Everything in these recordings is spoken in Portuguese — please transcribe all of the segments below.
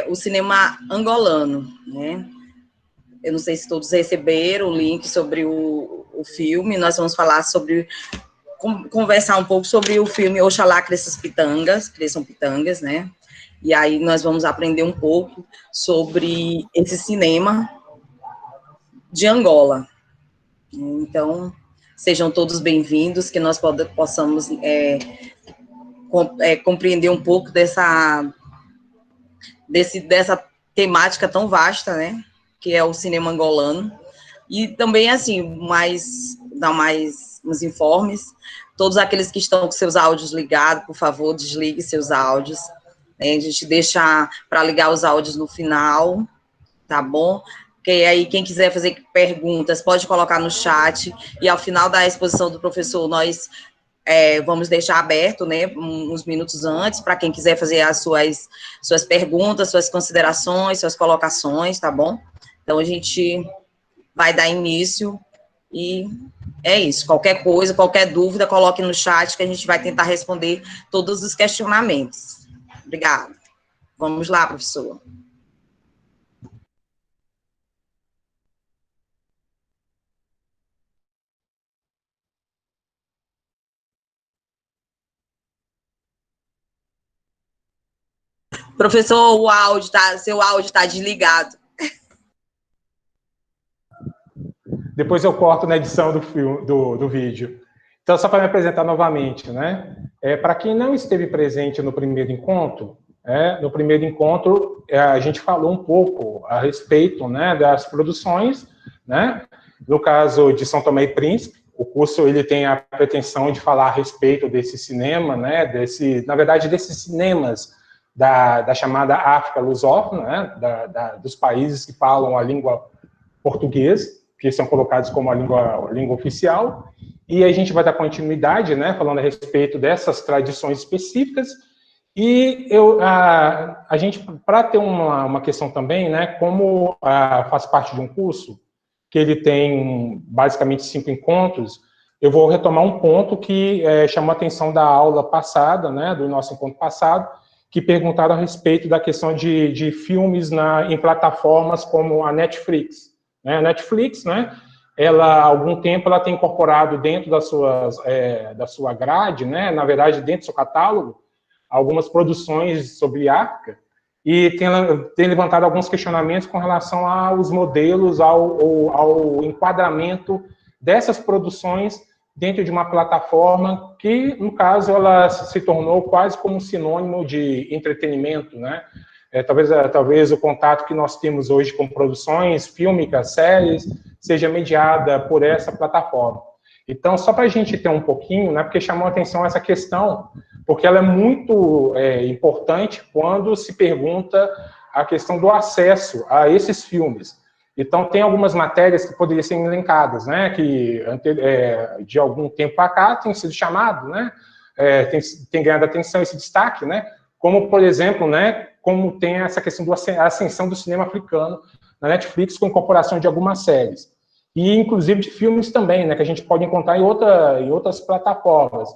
o cinema angolano, né? Eu não sei se todos receberam o link sobre o filme. Nós vamos falar sobre, conversar um pouco sobre o filme Oxalá Cresçam Pitangas, né? E aí nós vamos aprender um pouco sobre esse cinema de Angola. Então, sejam todos bem-vindos, que nós possamos compreender um pouco dessa temática tão vasta, né, que é o cinema angolano. E também, assim, dar mais uns informes. Todos aqueles que estão com seus áudios ligados, por favor, desligue seus áudios. Né? A gente deixa para ligar os áudios no final, tá bom? Porque aí, quem quiser fazer perguntas, pode colocar no chat, e ao final da exposição do professor, nós vamos deixar aberto, né, uns minutos antes, para quem quiser fazer as suas perguntas, suas considerações, suas colocações, tá bom? Então, a gente vai dar início, e é isso. Qualquer coisa, qualquer dúvida, coloque no chat, que a gente vai tentar responder todos os questionamentos. Obrigada. Vamos lá, professor. Professor, seu áudio está desligado. Depois eu corto na edição do vídeo. Então, só para me apresentar novamente, né? Para quem não esteve presente no primeiro encontro, a gente falou um pouco a respeito, né, das produções, né? No caso de São Tomé e Príncipe, o curso ele tem a pretensão de falar a respeito desse cinema, né? Na verdade, desses cinemas da chamada África lusófona, né? Dos países que falam a língua portuguesa, que são colocados como a língua oficial, e a gente vai dar continuidade, né, falando a respeito dessas tradições específicas, e a gente, para ter uma questão também, né, como faz parte de um curso, que ele tem basicamente 5 encontros, eu vou retomar um ponto que chamou a atenção da aula passada, né, do nosso encontro passado, que perguntaram a respeito da questão de filmes em plataformas como a Netflix. A Netflix, né, há algum tempo, ela tem incorporado dentro da sua grade, né, na verdade, dentro do seu catálogo, algumas produções sobre África, e tem levantado alguns questionamentos com relação aos modelos, ao enquadramento dessas produções dentro de uma plataforma que, no caso, ela se tornou quase como um sinônimo de entretenimento, né? Talvez o contato que nós temos hoje com produções fílmicas, séries, seja mediada por essa plataforma. Então, só para a gente ter um pouquinho, né, porque chamou a atenção essa questão, porque ela é muito importante quando se pergunta a questão do acesso a esses filmes. Então, tem algumas matérias que poderiam ser elencadas, né, que de algum tempo para cá tem sido chamado, né, tem ganhado atenção esse destaque, né, como, por exemplo, né, como tem essa questão da ascensão do cinema africano na Netflix, com incorporação de algumas séries. E, inclusive, de filmes também, né, que a gente pode encontrar em outras plataformas.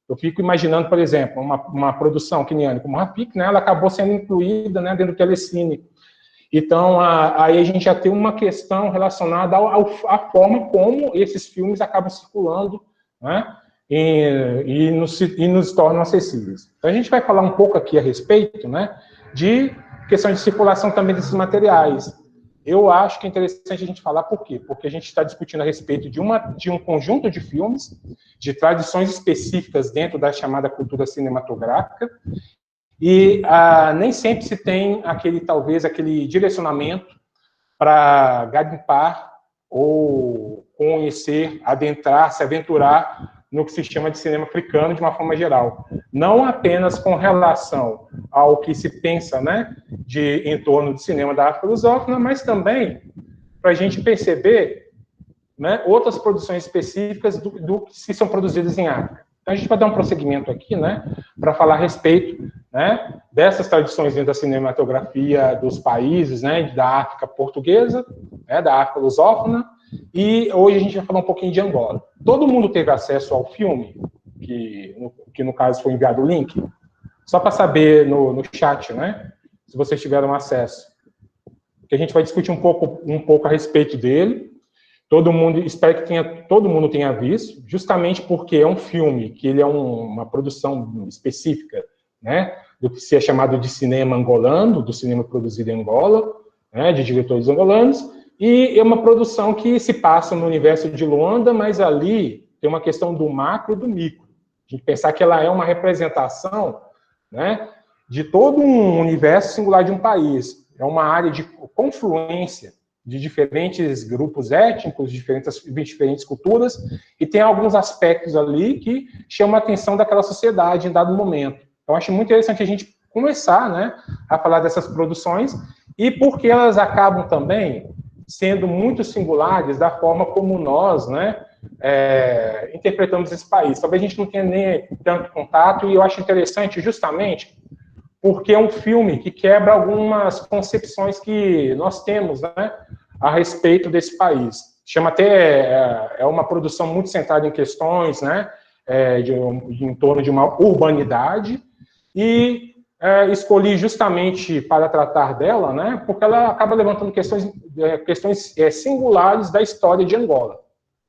Eu fico imaginando, por exemplo, uma produção queniana como Rafik, né, ela acabou sendo incluída, né, dentro do Telecine. Então, aí a gente já tem uma questão relacionada à forma como esses filmes acabam circulando, né, e nos tornam acessíveis. Então, a gente vai falar um pouco aqui a respeito, né, de questão de circulação também desses materiais. Eu acho que é interessante a gente falar por quê? Porque a gente está discutindo a respeito de um conjunto de filmes, de tradições específicas dentro da chamada cultura cinematográfica, e nem sempre se tem talvez aquele direcionamento para garimpar ou conhecer, adentrar, se aventurar no que se chama de cinema africano de uma forma geral. Não apenas com relação ao que se pensa, né, em torno do cinema da África lusófona, mas também para a gente perceber, né, outras produções específicas do que são produzidas em África. Então, a gente vai dar um prosseguimento aqui, né, para falar a respeito, né, dessas tradições dentro da cinematografia dos países, né, da África portuguesa, né, da África lusófona, e hoje a gente vai falar um pouquinho de Angola. Todo mundo teve acesso ao filme, que no caso foi enviado o link? Só para saber no chat, né? se vocês tiveram acesso, que a gente vai discutir um pouco a respeito dele. Espero que todo mundo tenha visto, justamente porque é um filme que ele é uma produção específica, né, do que se é chamado de cinema angolano, do cinema produzido em Angola, né, de diretores angolanos, e é uma produção que se passa no universo de Luanda, mas ali tem uma questão do macro e do micro. A gente pensar que ela é uma representação, né, de todo um universo singular de um país. É uma área de confluência de diferentes grupos étnicos, diferentes culturas, e tem alguns aspectos ali que chamam a atenção daquela sociedade em dado momento. Então, acho muito interessante a gente começar, né, a falar dessas produções, e porque elas acabam também sendo muito singulares da forma como nós, né, interpretamos esse país. Talvez a gente não tenha nem tanto contato, e eu acho interessante justamente porque é um filme que quebra algumas concepções que nós temos, né, a respeito desse país. Chama até, é uma produção muito centrada em questões, né, em torno de uma urbanidade, e escolhi justamente para tratar dela, né, porque ela acaba levantando questões singulares da história de Angola.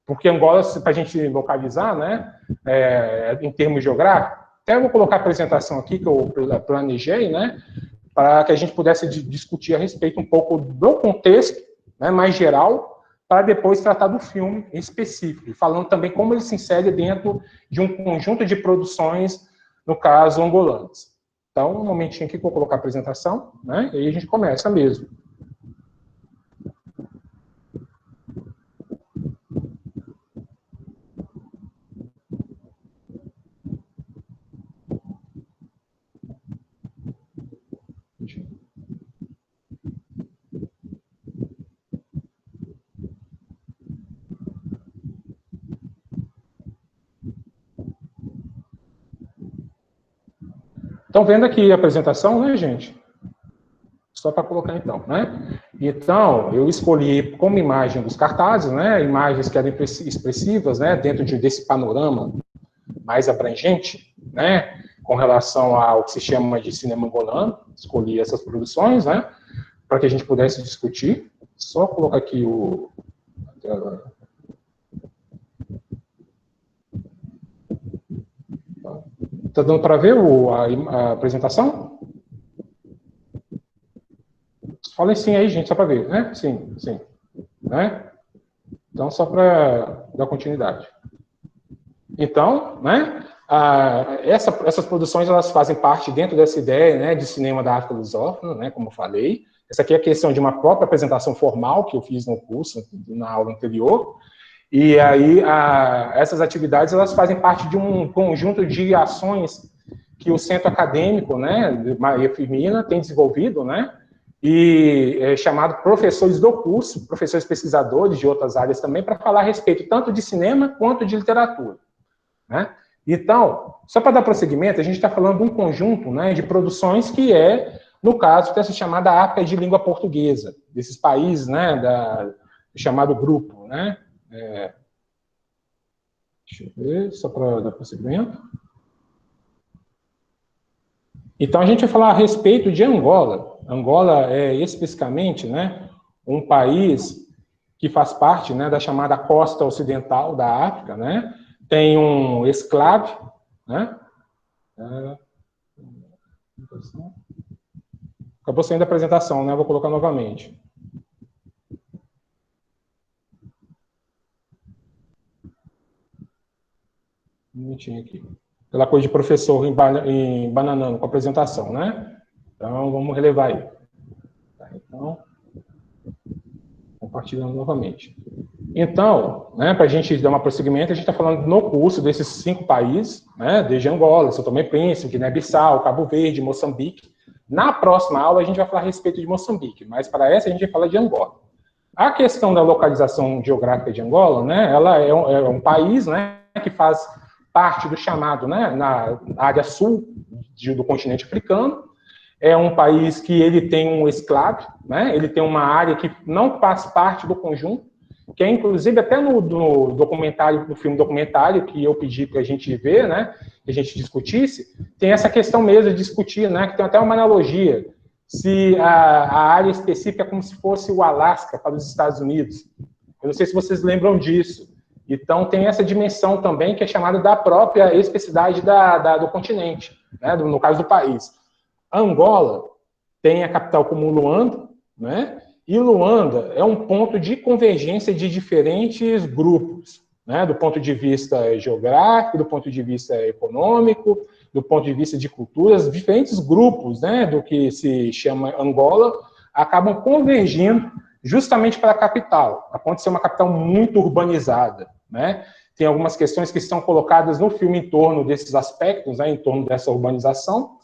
Porque Angola, para a gente localizar, né, em termos geográficos, até vou colocar a apresentação aqui que eu planejei, né, para que a gente pudesse discutir a respeito um pouco do contexto, né, mais geral, para depois tratar do filme em específico, falando também como ele se insere dentro de um conjunto de produções, no caso, angolanas. Então, um momentinho aqui que eu vou colocar a apresentação, né, e aí a gente começa mesmo. Estão vendo aqui a apresentação, né, gente? Só para colocar então, né? Então, eu escolhi como imagem dos cartazes, né, imagens que eram expressivas, né, dentro desse panorama mais abrangente, né, com relação ao que se chama de cinema angolano. Escolhi essas produções, né, para que a gente pudesse discutir. Só colocar aqui o... Está dando para ver a apresentação? Falem sim aí, gente, só para ver, né? Sim, sim. Né? Então, só para dar continuidade. Então, né, essas produções, elas fazem parte dentro dessa ideia, né, de cinema da África lusófona, né, como eu falei. Essa aqui é a questão de uma própria apresentação formal que eu fiz no curso, na aula anterior. E aí, essas atividades, elas fazem parte de um conjunto de ações que o Centro Acadêmico, né, Maria Firmina, tem desenvolvido, né, e é chamado professores do curso, professores pesquisadores de outras áreas também, para falar a respeito tanto de cinema quanto de literatura, né. Então, só para dar prosseguimento, a gente está falando de um conjunto, né, de produções que no caso, dessa chamada África de língua portuguesa, desses países, né, do chamado grupo, né. Deixa eu ver, só para dar prosseguimento. Então, a gente vai falar a respeito de Angola. Angola é especificamente, né, um país que faz parte, né, da chamada costa ocidental da África, né, tem um exclave, né, acabou saindo a apresentação, né, vou colocar novamente. Um minutinho aqui. Aquela coisa de professor em bananando com a apresentação, né? Então, vamos relevar aí. Tá, então, compartilhando novamente. Então, né, para a gente dar um prosseguimento, a gente está falando no curso desses 5 países, né, desde Angola, São Tomé e Príncipe, Guiné-Bissau, Cabo Verde, Moçambique. Na próxima aula, a gente vai falar a respeito de Moçambique, mas para essa a gente vai falar de Angola. A questão da localização geográfica de Angola, né, ela é um país, né, que faz parte do chamado, né, na área sul do continente africano. É um país que ele tem um exclave, né, ele tem uma área que não faz parte do conjunto, que é inclusive até no documentário, no filme documentário que eu pedi para a gente ver, né, que a gente discutisse, tem essa questão mesmo de discutir, né, que tem até uma analogia. se a área específica é como se fosse o Alasca para os Estados Unidos. Eu não sei se vocês lembram disso. Então, tem essa dimensão também, que é chamada da própria especificidade do continente, né? No caso do país. Angola tem a capital como Luanda, né? E Luanda é um ponto de convergência de diferentes grupos, né? Do ponto de vista geográfico, do ponto de vista econômico, do ponto de vista de culturas, diferentes grupos, né, do que se chama Angola, acabam convergindo justamente para a capital, a ponto de ser uma capital muito urbanizada, né? Tem algumas questões que estão colocadas no filme em torno desses aspectos, né, em torno dessa urbanização,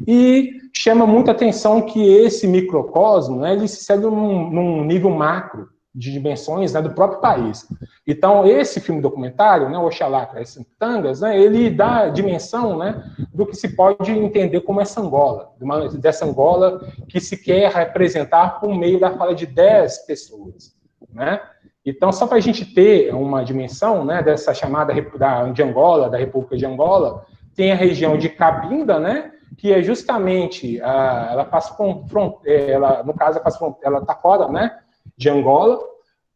e chama muita atenção que esse microcosmo, né, ele se segue num nível macro, de dimensões, né, do próprio país. Então, esse filme documentário, né, Oxalá, as Tangas, né, ele dá dimensão, né, do que se pode entender como essa Angola, dessa Angola que se quer representar por meio da fala de 10 pessoas. Né? Então, só para a gente ter uma dimensão, né, dessa chamada de Angola, da República de Angola, tem a região de Cabinda, né, que é justamente, ela faz fronteira, no caso, ela está fora, né, de Angola,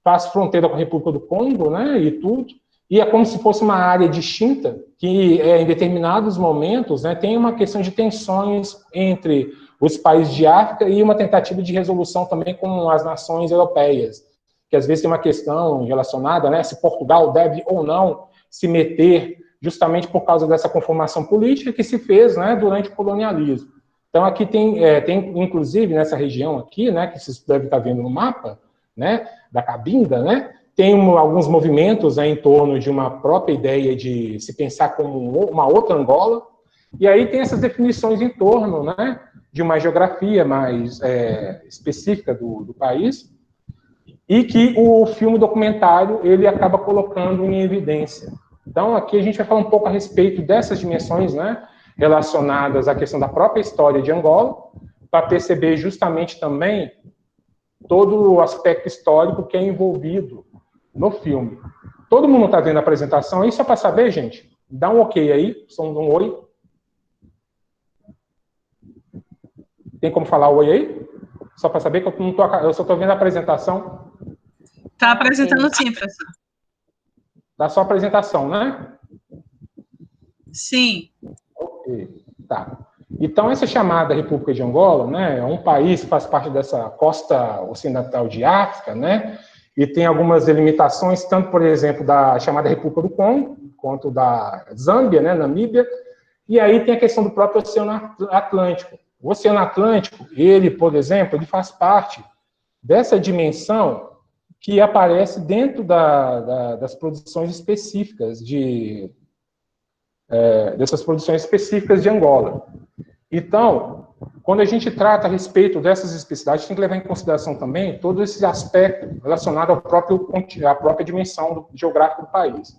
faz fronteira com a República do Congo, né, e tudo, e é como se fosse uma área distinta, que em determinados momentos, né, tem uma questão de tensões entre os países de África e uma tentativa de resolução também com as nações europeias, que às vezes tem uma questão relacionada, né, se Portugal deve ou não se meter justamente por causa dessa conformação política que se fez, né, durante o colonialismo. Então, aqui tem inclusive, nessa região aqui, né, que vocês devem estar vendo no mapa, né, da Cabinda, né, tem alguns movimentos, né, em torno de uma própria ideia de se pensar como uma outra Angola, e aí tem essas definições em torno, né, de uma geografia mais específica do país, e que o filme documentário ele acaba colocando em evidência. Então, aqui a gente vai falar um pouco a respeito dessas dimensões, né, relacionadas à questão da própria história de Angola, para perceber justamente também todo o aspecto histórico que é envolvido no filme. Todo mundo está vendo a apresentação aí? Só para saber, gente, dá um ok aí, som de um oi. Tem como falar oi aí? Só para saber que eu só estou vendo a apresentação. Está apresentando sim, professor. Da sua apresentação, né? Sim. Ok, tá. Então, essa chamada República de Angola, né, é um país que faz parte dessa costa ocidental de África, né, e tem algumas delimitações, tanto, por exemplo, da chamada República do Congo, quanto da Zâmbia, né, Namíbia, e aí tem a questão do próprio Oceano Atlântico. O Oceano Atlântico, ele, por exemplo, ele faz parte dessa dimensão que aparece dentro das produções específicas dessas produções específicas de Angola. Então, quando a gente trata a respeito dessas especificidades, tem que levar em consideração também todo esse aspecto relacionado à própria dimensão geográfica do país.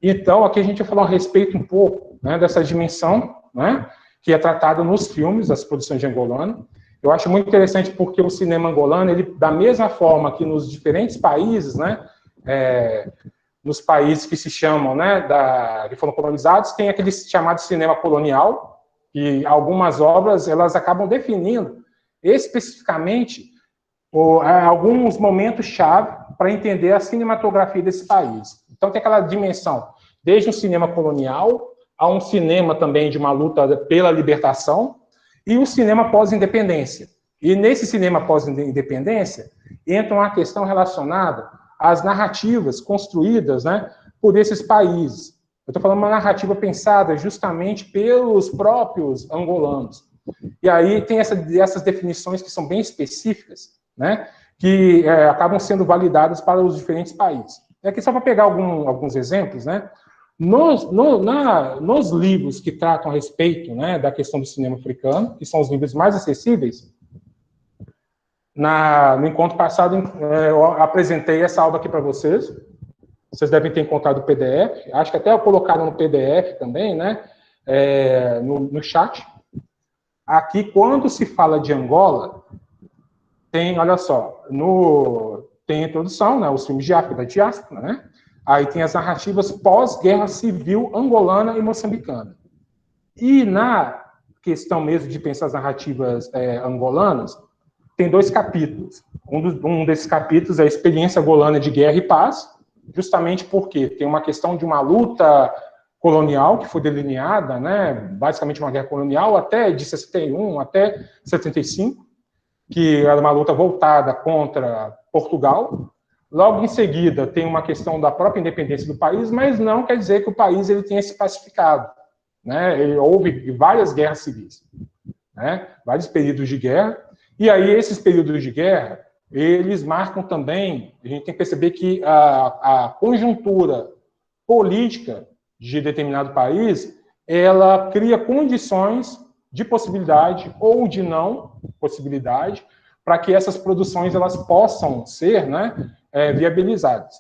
Então, aqui a gente vai falar a respeito um pouco, né, dessa dimensão, né, que é tratada nos filmes, das produções de angolano. Eu acho muito interessante porque o cinema angolano, ele, da mesma forma que nos diferentes países, né, nos países que se chamam, né, que foram colonizados, tem aquele chamado cinema colonial, e algumas obras elas acabam definindo especificamente alguns momentos-chave para entender a cinematografia desse país. Então, tem aquela dimensão, desde um cinema colonial a um cinema também de uma luta pela libertação e o cinema pós-independência. E nesse cinema pós-independência entra uma questão relacionada às narrativas construídas, né, por esses países. Eu estou falando uma narrativa pensada justamente pelos próprios angolanos. E aí tem essas definições que são bem específicas, né, que acabam sendo validadas para os diferentes países. E aqui só para pegar alguns exemplos, né, nos livros que tratam a respeito, né, da questão do cinema africano, que são os livros mais acessíveis, no encontro passado eu apresentei essa aula aqui para vocês. Vocês devem ter encontrado o PDF. Acho que até eu colocaram no PDF também, né? No chat. Aqui, quando se fala de Angola, tem, olha só, tem a introdução, né? Os filmes de África, da diáspora, né? Aí tem as narrativas pós-guerra civil angolana e moçambicana. E na questão mesmo de pensar as narrativas angolanas, tem 2 capítulos. Um desses capítulos é a experiência angolana de guerra e paz, justamente porque tem uma questão de uma luta colonial que foi delineada, né, basicamente uma guerra colonial até de 61 até 75, que era uma luta voltada contra Portugal. Logo em seguida tem uma questão da própria independência do país, mas não quer dizer que o país ele tenha se pacificado, né? Houve várias guerras civis, né? Vários períodos de guerra, e aí esses períodos de guerra eles marcam também, a gente tem que perceber que a conjuntura política de determinado país, ela cria condições de possibilidade ou de não possibilidade para que essas produções elas possam ser, né, viabilizadas.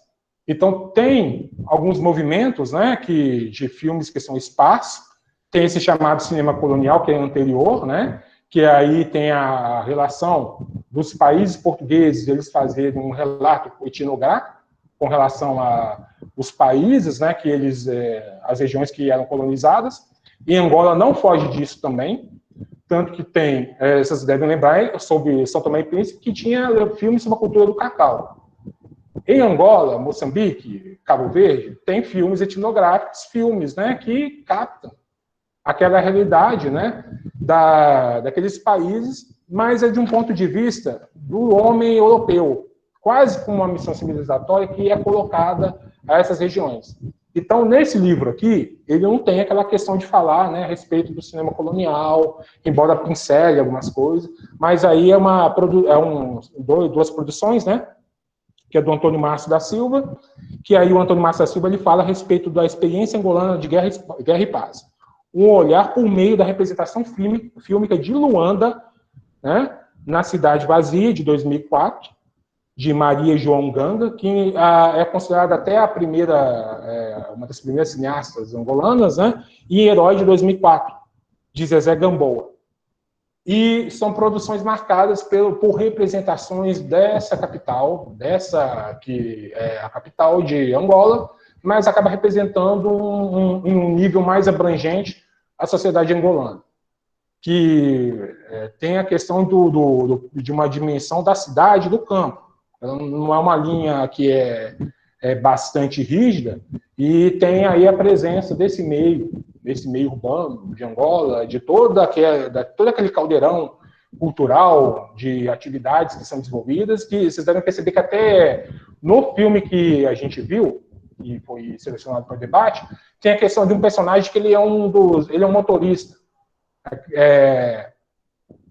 Então, tem alguns movimentos, né, de filmes que são esparsos, tem esse chamado cinema colonial, que é anterior, né, que aí tem a relação dos países portugueses, eles fazerem um relato etnográfico com relação aos países, né, que eles, as regiões que eram colonizadas, e Angola não foge disso também, tanto que tem, vocês devem lembrar, sobre São Tomé e Príncipe, que tinha filmes sobre a cultura do cacau. Em Angola, Moçambique, Cabo Verde, tem filmes etnográficos, filmes, né, que captam aquela realidade, né, daqueles países, mas é de um ponto de vista do homem europeu, quase como uma missão civilizatória que é colocada a essas regiões. Então, nesse livro aqui, ele não tem aquela questão de falar, né, a respeito do cinema colonial, embora pincele algumas coisas, mas aí duas produções, né, que é do Antônio Márcio da Silva, que aí o Antônio Márcio da Silva ele fala a respeito da experiência angolana de guerra e paz. Um olhar por meio da representação fílmica de Luanda, né, na Cidade Vazia, de 2004, de Maria João Ganga, que é considerada até uma das primeiras cineastas angolanas, né, e Herói, de 2004, de Zezé Gamboa. E são produções marcadas por representações dessa capital, que é a capital de Angola, mas acaba representando um nível mais abrangente a sociedade angolana, que tem a questão de uma dimensão da cidade e do campo. Ela não é uma linha que é bastante rígida, e tem aí a presença desse meio urbano de Angola, de todo aquele caldeirão cultural de atividades que são desenvolvidas, que vocês devem perceber que até no filme que a gente viu, e foi selecionado para o debate, tem a questão de um personagem que ele é um motorista.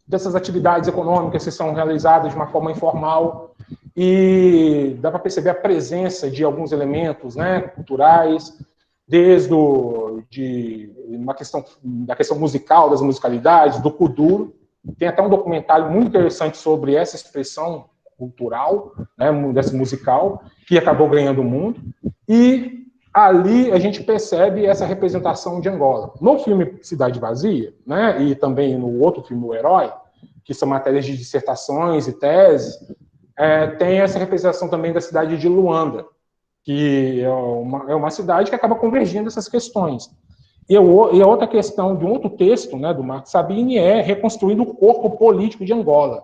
Dessas atividades econômicas que são realizadas de uma forma informal, e dá para perceber a presença de alguns elementos, né, culturais, desde da questão musical, das musicalidades, do kuduro. Tem até um documentário muito interessante sobre essa expressão cultural, né, dessa musical, que acabou ganhando o mundo. E ali a gente percebe essa representação de Angola. No filme Cidade Vazia, né, e também no outro filme, O Herói, que são matérias de dissertações e teses, tem essa representação também da cidade de Luanda, que é uma cidade que acaba convergindo essas questões. E a outra questão de um outro texto, né, do Marco Sabini, é reconstruindo o corpo político de Angola,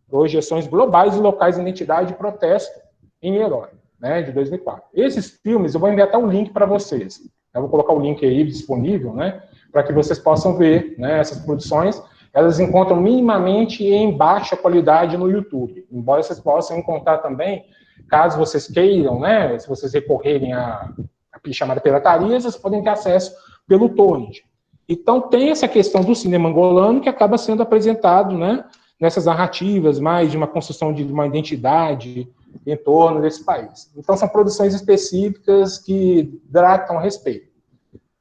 projeções globais e locais de identidade e protesto em Herói, né, de 2004. Esses filmes, eu vou enviar até um link para vocês. Eu vou colocar o link aí disponível, né, para que vocês possam ver, né, essas produções. Elas encontram minimamente em baixa qualidade no YouTube, embora vocês possam encontrar também, caso vocês queiram, né, se vocês recorrerem à chamada pirataria, vocês podem ter acesso pelo torrent. Então, tem essa questão do cinema angolano que acaba sendo apresentado, né, nessas narrativas, mais de uma construção de uma identidade em torno desse país. Então, são produções específicas que tratam a respeito.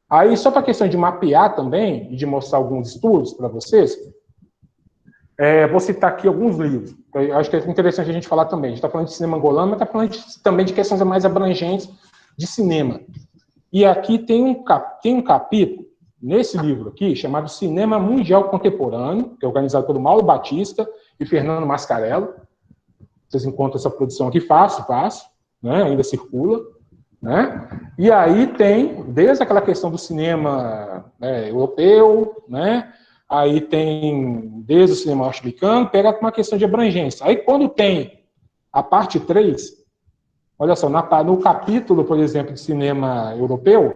Aí, só para a questão de mapear também, e de mostrar alguns estudos para vocês, vou citar aqui alguns livros. Eu acho que é interessante a gente falar também. A gente está falando de cinema angolano, mas está falando também de questões mais abrangentes de cinema. E aqui tem um capítulo, nesse livro aqui, chamado Cinema Mundial Contemporâneo, que é organizado pelo Mauro Batista e Fernando Mascarello. Vocês encontram essa produção aqui fácil, né? Ainda circula. Né? E aí tem, desde aquela questão do cinema europeu, né, aí tem desde o cinema norte-americano, pega uma questão de abrangência. Aí quando tem a parte 3, olha só, no capítulo, por exemplo, de cinema europeu,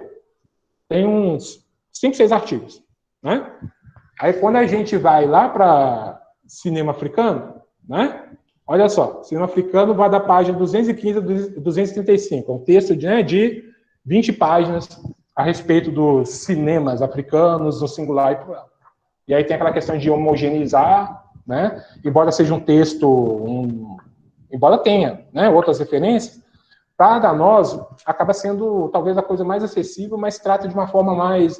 tem uns 5, 6 artigos, né? Aí quando a gente vai lá para cinema africano, né? Olha só, cinema africano vai da página 215 a 235, é um texto de 20 páginas a respeito dos cinemas africanos, no singular e plural. E aí tem aquela questão de homogeneizar, né? Embora seja um texto, embora tenha, né, outras referências, para nós acaba sendo talvez a coisa mais acessível, mas trata de uma forma mais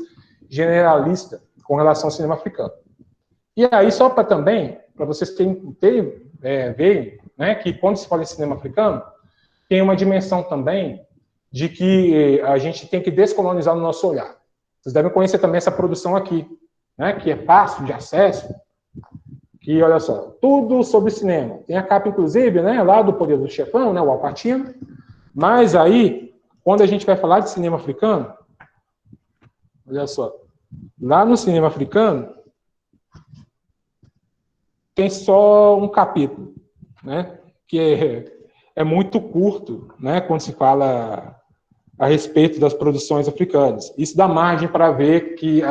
generalista com relação ao cinema africano. E aí, só para também, para vocês verem, né, que quando se fala em cinema africano, tem uma dimensão também de que a gente tem que descolonizar o nosso olhar. Vocês devem conhecer também essa produção aqui, né, que é fácil de acesso, que, olha só, tudo sobre cinema. Tem a capa, inclusive, né, lá do Poder do Chefão, né, o Al Pacino, mas aí, quando a gente vai falar de cinema africano, olha só, lá no cinema africano, tem só um capítulo, né, que é muito curto, né, quando se fala a respeito das produções africanas. Isso dá margem para ver que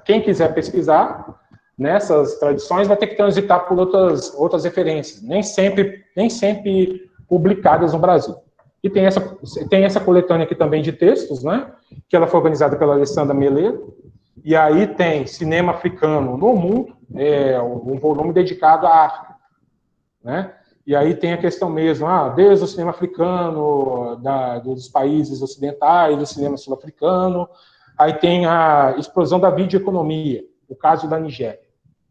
quem quiser pesquisar nessas tradições vai ter que transitar por outras referências, nem sempre publicadas no Brasil. E tem essa coletânea aqui também de textos, né, que ela foi organizada pela Alessandra Meleiro, e aí tem Cinema Africano no Mundo, um volume dedicado à África, né? E aí tem a questão mesmo, desde o cinema africano, dos países ocidentais, do cinema sul-africano, aí tem a explosão da videoeconomia, o caso da Nigéria,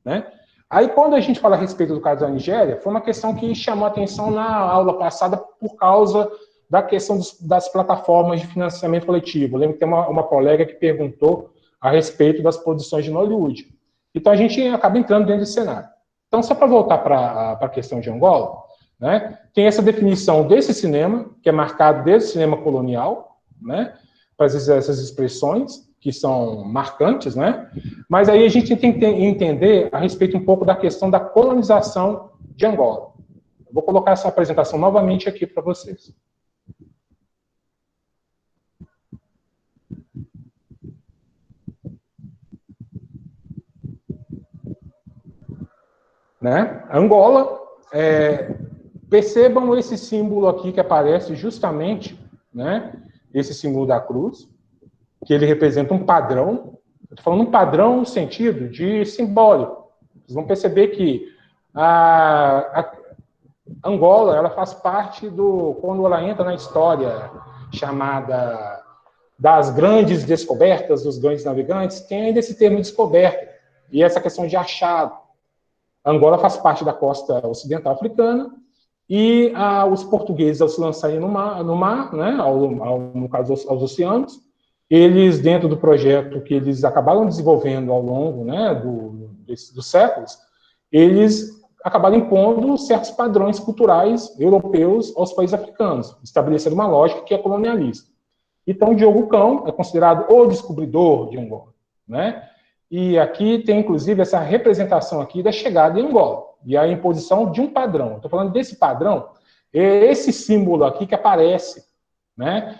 né? Aí quando a gente fala a respeito do caso da Nigéria, foi uma questão que chamou a atenção na aula passada por causa da questão das plataformas de financiamento coletivo. Eu lembro que tem uma colega que perguntou a respeito das produções de Nollywood. Então a gente acaba entrando dentro desse cenário. Então, só para voltar para a questão de Angola, né, tem essa definição desse cinema, que é marcado desde o cinema colonial, né, para essas expressões que são marcantes, né, mas aí a gente tem que entender a respeito um pouco da questão da colonização de Angola. Eu vou colocar essa apresentação novamente aqui para vocês. Né? Angola, percebam esse símbolo aqui que aparece justamente, né, esse símbolo da cruz, que ele representa um padrão. Eu estou falando um padrão no sentido de simbólico. Vocês vão perceber que a Angola, ela faz parte quando ela entra na história chamada das grandes descobertas, dos grandes navegantes, tem ainda esse termo descoberta, e essa questão de achado. Angola faz parte da costa ocidental africana, e os portugueses, ao se lançarem no mar, né, no caso aos oceanos, eles, dentro do projeto que eles acabaram desenvolvendo ao longo, né, dos séculos, eles acabaram impondo certos padrões culturais europeus aos países africanos, estabelecendo uma lógica que é colonialista. Então, Diogo Cão é considerado o descobridor de Angola, né? E aqui tem, inclusive, essa representação aqui da chegada em Angola e a imposição de um padrão. Estou falando desse padrão, esse símbolo aqui que aparece, né,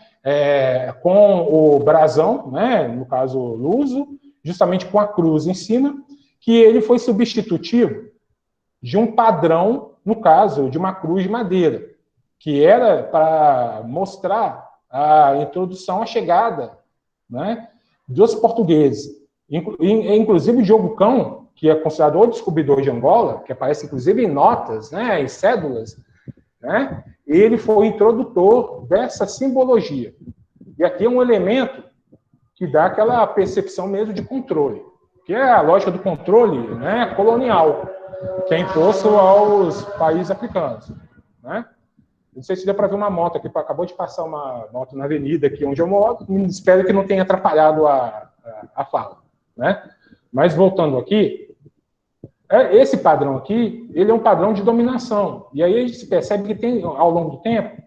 com o brasão, né, no caso luso, justamente com a cruz em cima, que ele foi substitutivo de um padrão, no caso, de uma cruz de madeira, que era para mostrar a introdução, a chegada, né, dos portugueses. Inclusive o Diogo Cão, que é considerado o descobridor de Angola, que aparece inclusive em notas, né, em cédulas, né, ele foi o introdutor dessa simbologia. E aqui é um elemento que dá aquela percepção mesmo de controle, que é a lógica do controle, né, colonial, que é imposto aos países africanos, né? Não sei se deu para ver uma moto aqui, acabou de passar uma moto na avenida aqui onde eu moro, espero que não tenha atrapalhado a fala, né? Mas voltando aqui, esse padrão aqui, ele é um padrão de dominação, e aí a gente percebe que tem, ao longo do tempo,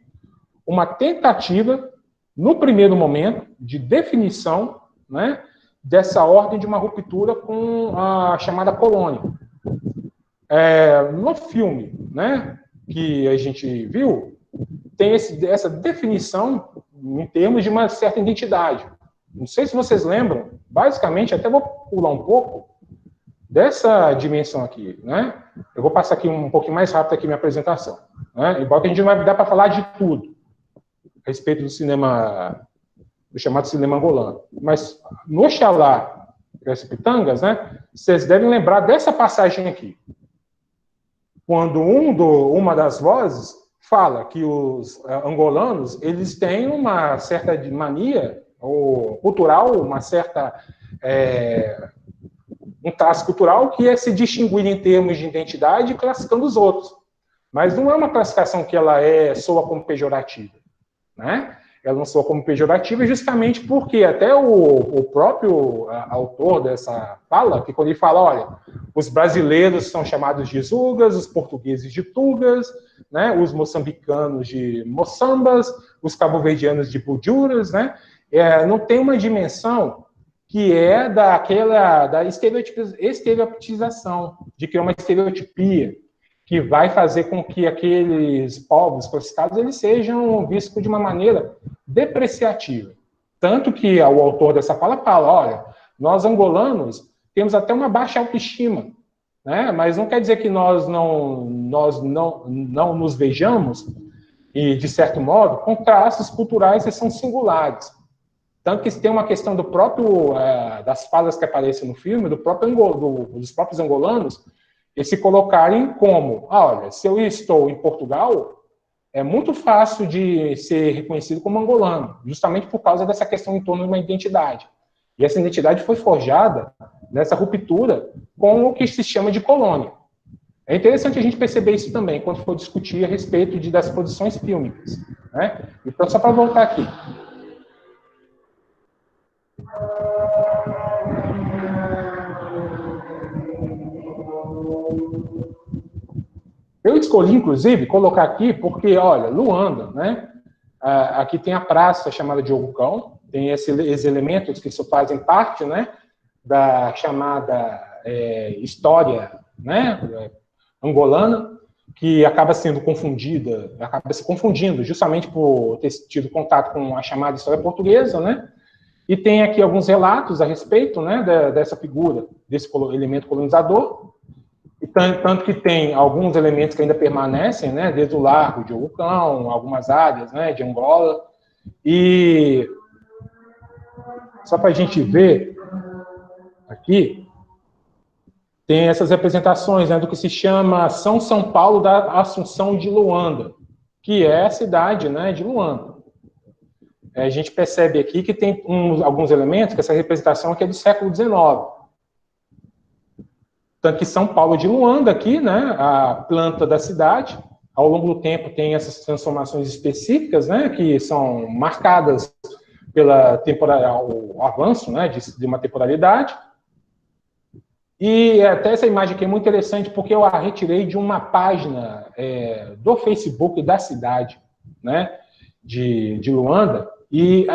uma tentativa, no primeiro momento, de definição, né, dessa ordem de uma ruptura com a chamada colônia. No filme, né, que a gente viu, tem essa definição em termos de uma certa identidade. Não sei se vocês lembram, basicamente, até vou pular um pouco dessa dimensão aqui, né? Eu vou passar aqui um pouquinho mais rápido aqui minha apresentação, né? Embora que a gente não vai dar para falar de tudo a respeito do cinema, do chamado cinema angolano. Mas no Oxalá e as Pitangas, né, vocês devem lembrar dessa passagem aqui. Quando uma das vozes fala que os angolanos, eles têm uma certa mania cultural, uma certa um traço cultural que é se distinguir em termos de identidade classificando os outros. Mas não é uma classificação que ela soa como pejorativa, né? Ela não soa como pejorativa justamente porque até o próprio autor dessa fala, que quando ele fala, olha, os brasileiros são chamados de Zugas, os portugueses de Tugas, né, os moçambicanos de Moçambas, os cabo-verdianos de Bujuras, né, não tem uma dimensão que é da estereotipização, de criar uma estereotipia, que vai fazer com que aqueles povos classificados eles sejam vistos de uma maneira depreciativa. Tanto que o autor dessa fala, olha, nós angolanos temos até uma baixa autoestima, né? Mas não quer dizer que nós não nos vejamos, e, de certo modo, com traços culturais que são singulares. Tanto que tem uma questão do próprio, das falas que aparecem no filme, dos próprios angolanos, e se colocarem como, olha, se eu estou em Portugal, é muito fácil de ser reconhecido como angolano, justamente por causa dessa questão em torno de uma identidade. E essa identidade foi forjada nessa ruptura com o que se chama de colônia. É interessante a gente perceber isso também, quando for discutir a respeito das produções fílmicas, né? Então, só para voltar aqui. Eu escolhi, inclusive, colocar aqui porque, olha, Luanda, né? Aqui tem a praça chamada de Ogukão, tem esses elementos que fazem parte, né, da chamada história, né, angolana, que acaba se confundindo justamente por ter tido contato com a chamada história portuguesa, né? E tem aqui alguns relatos a respeito, né, dessa figura, desse elemento colonizador. E tanto que tem alguns elementos que ainda permanecem, né, desde o Largo de Ogukão, algumas áreas, né, de Angola. E só para a gente ver aqui, tem essas representações, né, do que se chama São Paulo da Assunção de Luanda, que é a cidade, né, de Luanda. A gente percebe aqui que tem alguns elementos, que essa representação aqui é do século XIX. Tanto que São Paulo de Luanda aqui, né, a planta da cidade, ao longo do tempo tem essas transformações específicas, né, que são marcadas pelo avanço, né, de uma temporalidade. E até essa imagem aqui é muito interessante porque eu a retirei de uma página do Facebook da cidade, né, de Luanda, e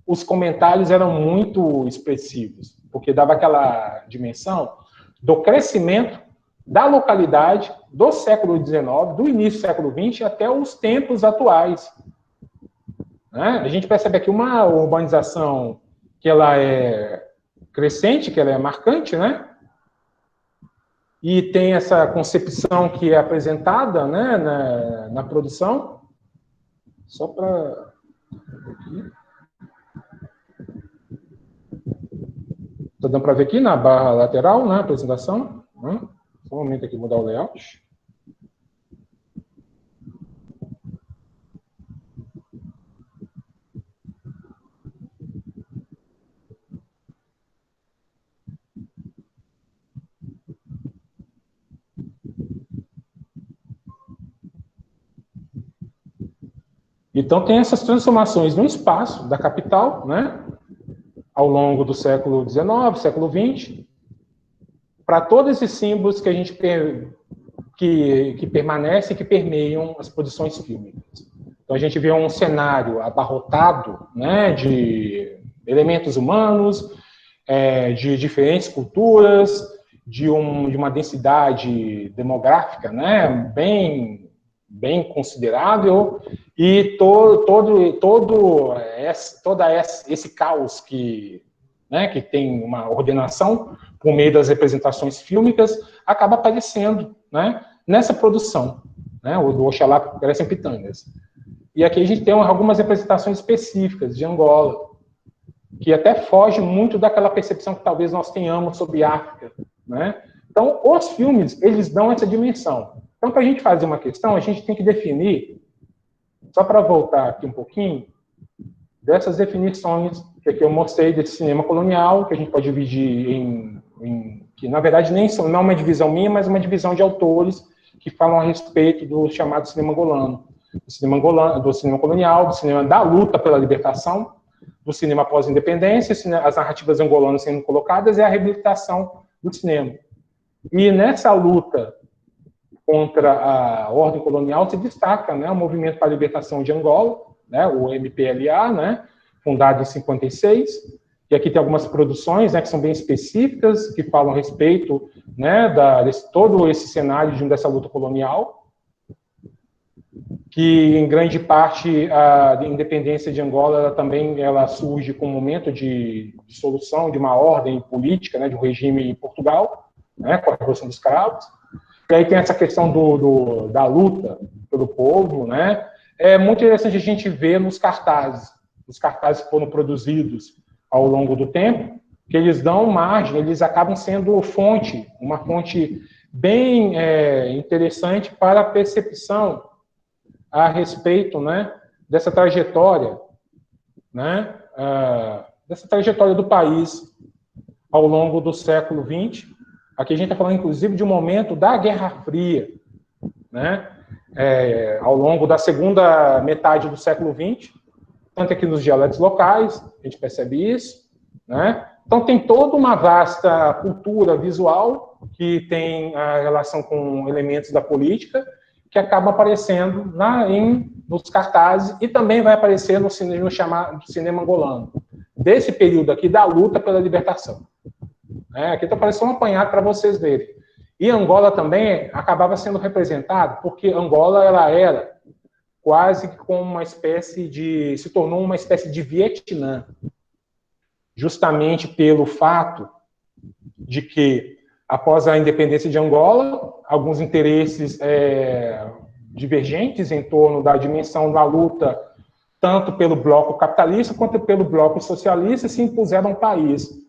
os comentários eram muito expressivos, porque dava aquela dimensão do crescimento da localidade do século XIX, do início do século XX até os tempos atuais. Né? A gente percebe aqui uma urbanização que ela é crescente, que ela é marcante, né? E tem essa concepção que é apresentada, né, na produção. Só para... Está dando para ver aqui na barra lateral, na apresentação. Só um momento aqui, mudar o layout. Então, tem essas transformações no espaço da capital, né, ao longo do século XIX, século XX, para todos esses símbolos que a gente que permanecem, que permeiam as produções fílmicas. Então, a gente vê um cenário abarrotado, né, de elementos humanos, de diferentes culturas, de uma densidade demográfica, né, bem considerável, e todo esse caos que, né, que tem uma ordenação por meio das representações fílmicas, acaba aparecendo, né, nessa produção, né, o do Oxalá Crescem Pitangas. E aqui a gente tem algumas representações específicas de Angola, que até foge muito daquela percepção que talvez nós tenhamos sobre África, né? Então, os filmes, eles dão essa dimensão. Então, para a gente fazer uma questão, a gente tem que definir, só para voltar aqui um pouquinho, dessas definições que aqui eu mostrei desse cinema colonial, que a gente pode dividir que na verdade não é uma divisão minha, mas uma divisão de autores que falam a respeito do chamado cinema angolano, do cinema colonial, do cinema da luta pela libertação, do cinema pós-independência, as narrativas angolanas sendo colocadas e a reabilitação do cinema. E nessa luta contra a ordem colonial se destaca, né, o Movimento para a Libertação de Angola, né, o MPLA, né, fundado em 56, e aqui tem algumas produções, né, que são bem específicas, que falam a respeito, né, todo esse cenário dessa luta colonial, que em grande parte a independência de Angola ela surge com um momento de solução de uma ordem política, né, de um regime em Portugal, né, com a Revolução dos Cravos. E aí tem essa questão da luta pelo povo, né? É muito interessante a gente ver os cartazes que foram produzidos ao longo do tempo, que eles dão margem, eles acabam sendo uma fonte bem interessante para a percepção a respeito, né, dessa trajetória, né, dessa trajetória do país ao longo do século XX. Aqui a gente está falando, inclusive, de um momento da Guerra Fria, né, ao longo da segunda metade do século XX, tanto aqui nos dialetos locais, a gente percebe isso, né? Então tem toda uma vasta cultura visual que tem a relação com elementos da política, que acaba aparecendo nos cartazes e também vai aparecer no chamado cinema angolano, desse período aqui da luta pela libertação. Aqui está parecendo um apanhado para vocês verem. E Angola também acabava sendo representado, porque Angola ela era quase como uma espécie se tornou uma espécie de Vietnã, justamente pelo fato de que, após a independência de Angola, alguns interesses divergentes em torno da dimensão da luta, tanto pelo bloco capitalista quanto pelo bloco socialista, se impuseram ao país.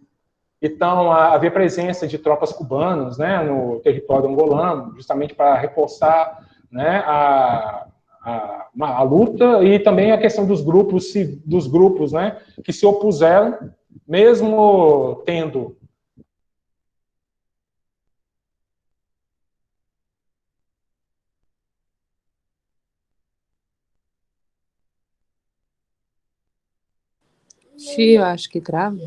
Então, havia presença de tropas cubanas, né, no território angolano, justamente para reforçar, né, a luta, e também a questão dos grupos, né, que se opuseram, mesmo tendo Eu acho que trava.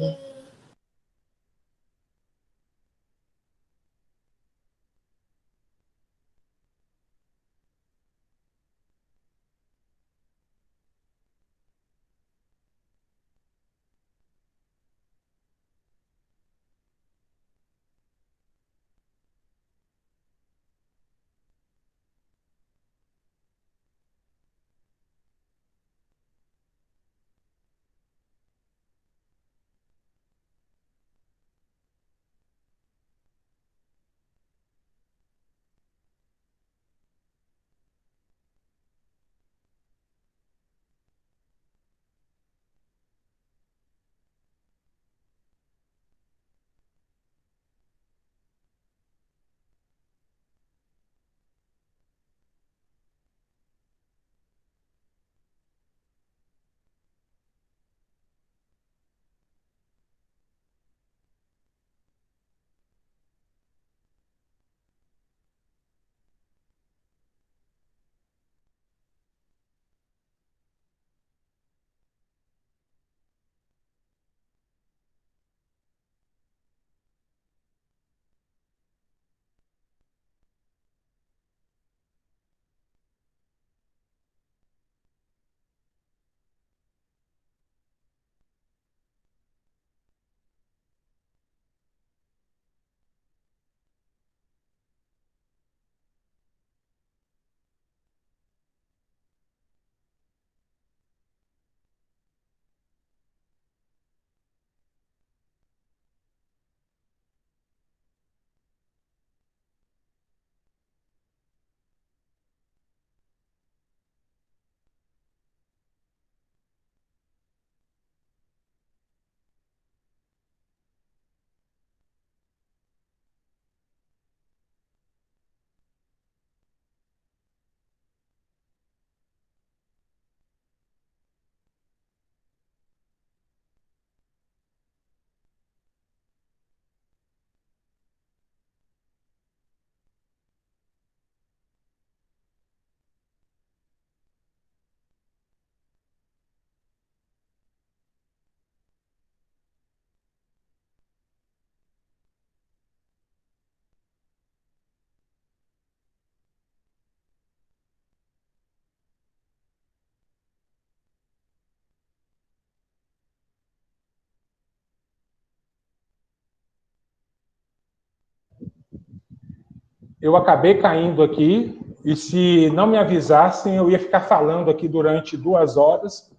eu acabei caindo aqui, e se não me avisassem, eu ia ficar falando aqui durante 2 horas,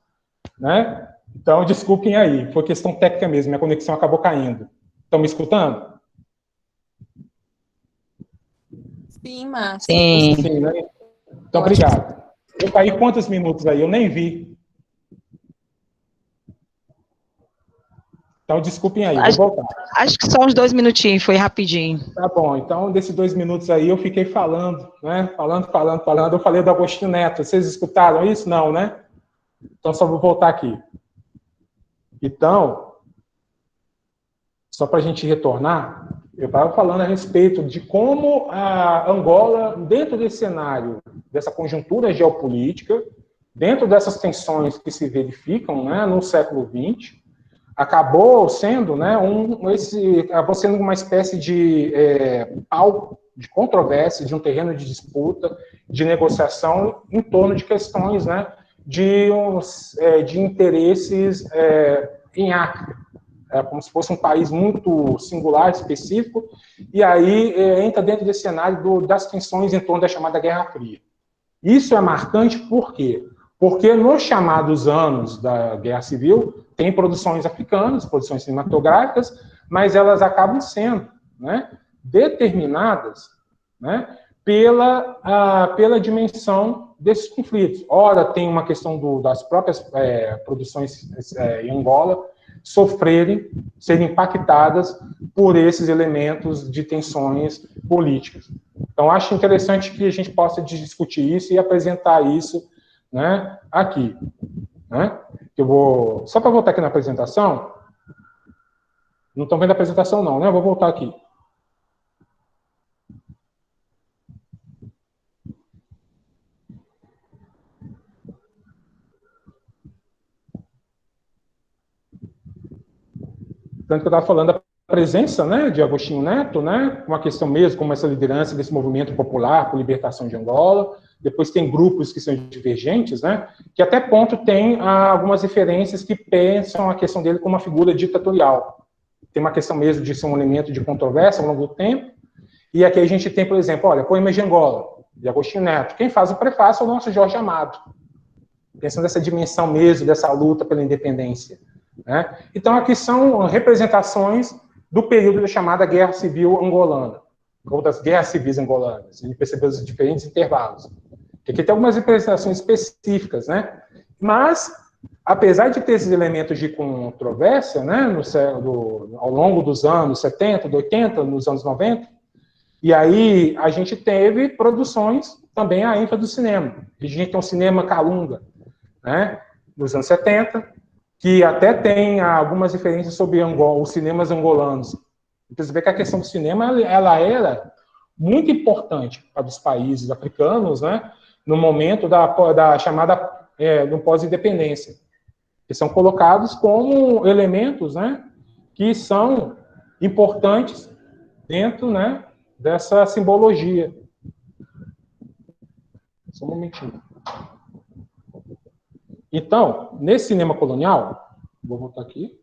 né? Então, desculpem aí, foi questão técnica mesmo, minha conexão acabou caindo. Estão me escutando? Sim, Márcio. Sim. Sim, né? Então, obrigado. Eu caí quantos minutos aí? Eu nem vi. Então, desculpem aí, vou voltar. Acho que só uns 2 minutinhos, foi rapidinho. Tá bom, então, desses 2 minutos aí, eu fiquei falando, né? Falando. Eu falei do Agostinho Neto. Vocês escutaram isso? Não, né? Então, só vou voltar aqui. Então, só para a gente retornar, eu estava falando a respeito de como a Angola, dentro desse cenário, dessa conjuntura geopolítica, dentro dessas tensões que se verificam, né, no século XX, acabou sendo, né, acabou sendo uma espécie de palco de controvérsia, de um terreno de disputa, de negociação em torno de questões, né, de interesses em África, como se fosse um país muito singular, específico, e aí entra dentro desse cenário das tensões em torno da chamada Guerra Fria. Isso é marcante por quê? Porque nos chamados anos da Guerra Civil, tem produções africanas, produções cinematográficas, mas elas acabam sendo, né, determinadas, né, pela dimensão desses conflitos. Ora, tem uma questão das próprias produções em Angola serem impactadas por esses elementos de tensões políticas. Então, acho interessante que a gente possa discutir isso e apresentar isso, né, aqui. Né? Só para voltar aqui na apresentação, não estão vendo a apresentação não, né? Eu vou voltar aqui. Tanto que eu estava falando da presença, né, de Agostinho Neto, né, uma questão mesmo como essa liderança desse movimento popular por libertação de Angola. Depois tem grupos que são divergentes, né, que até ponto tem algumas referências que pensam a questão dele como uma figura ditatorial. Tem uma questão mesmo de ser um elemento de controvérsia ao longo do tempo. E aqui a gente tem, por exemplo, olha, Poema de Angola, de Agostinho Neto. Quem faz o prefácio é o nosso Jorge Amado. Pensando nessa dimensão mesmo, dessa luta pela independência. Né? Então, aqui são representações do período da chamada Guerra Civil Angolana, ou das guerras civis angolanas. A gente percebeu os diferentes intervalos. Aqui tem algumas representações específicas, né? Mas, apesar de ter esses elementos de controvérsia, né, ao longo dos anos 70, 80, nos anos 90, e aí a gente teve produções também a ênfase do cinema. A gente tem um cinema Calunga, né, nos anos 70, que até tem algumas referências sobre Angola, os cinemas angolanos. Você vê que a questão do cinema ela era muito importante para os países africanos, né, no momento da chamada do pós-independência. Que são colocados como elementos, né, que são importantes dentro, né, dessa simbologia. Só um momentinho. Então, nesse cinema colonial, vou voltar aqui,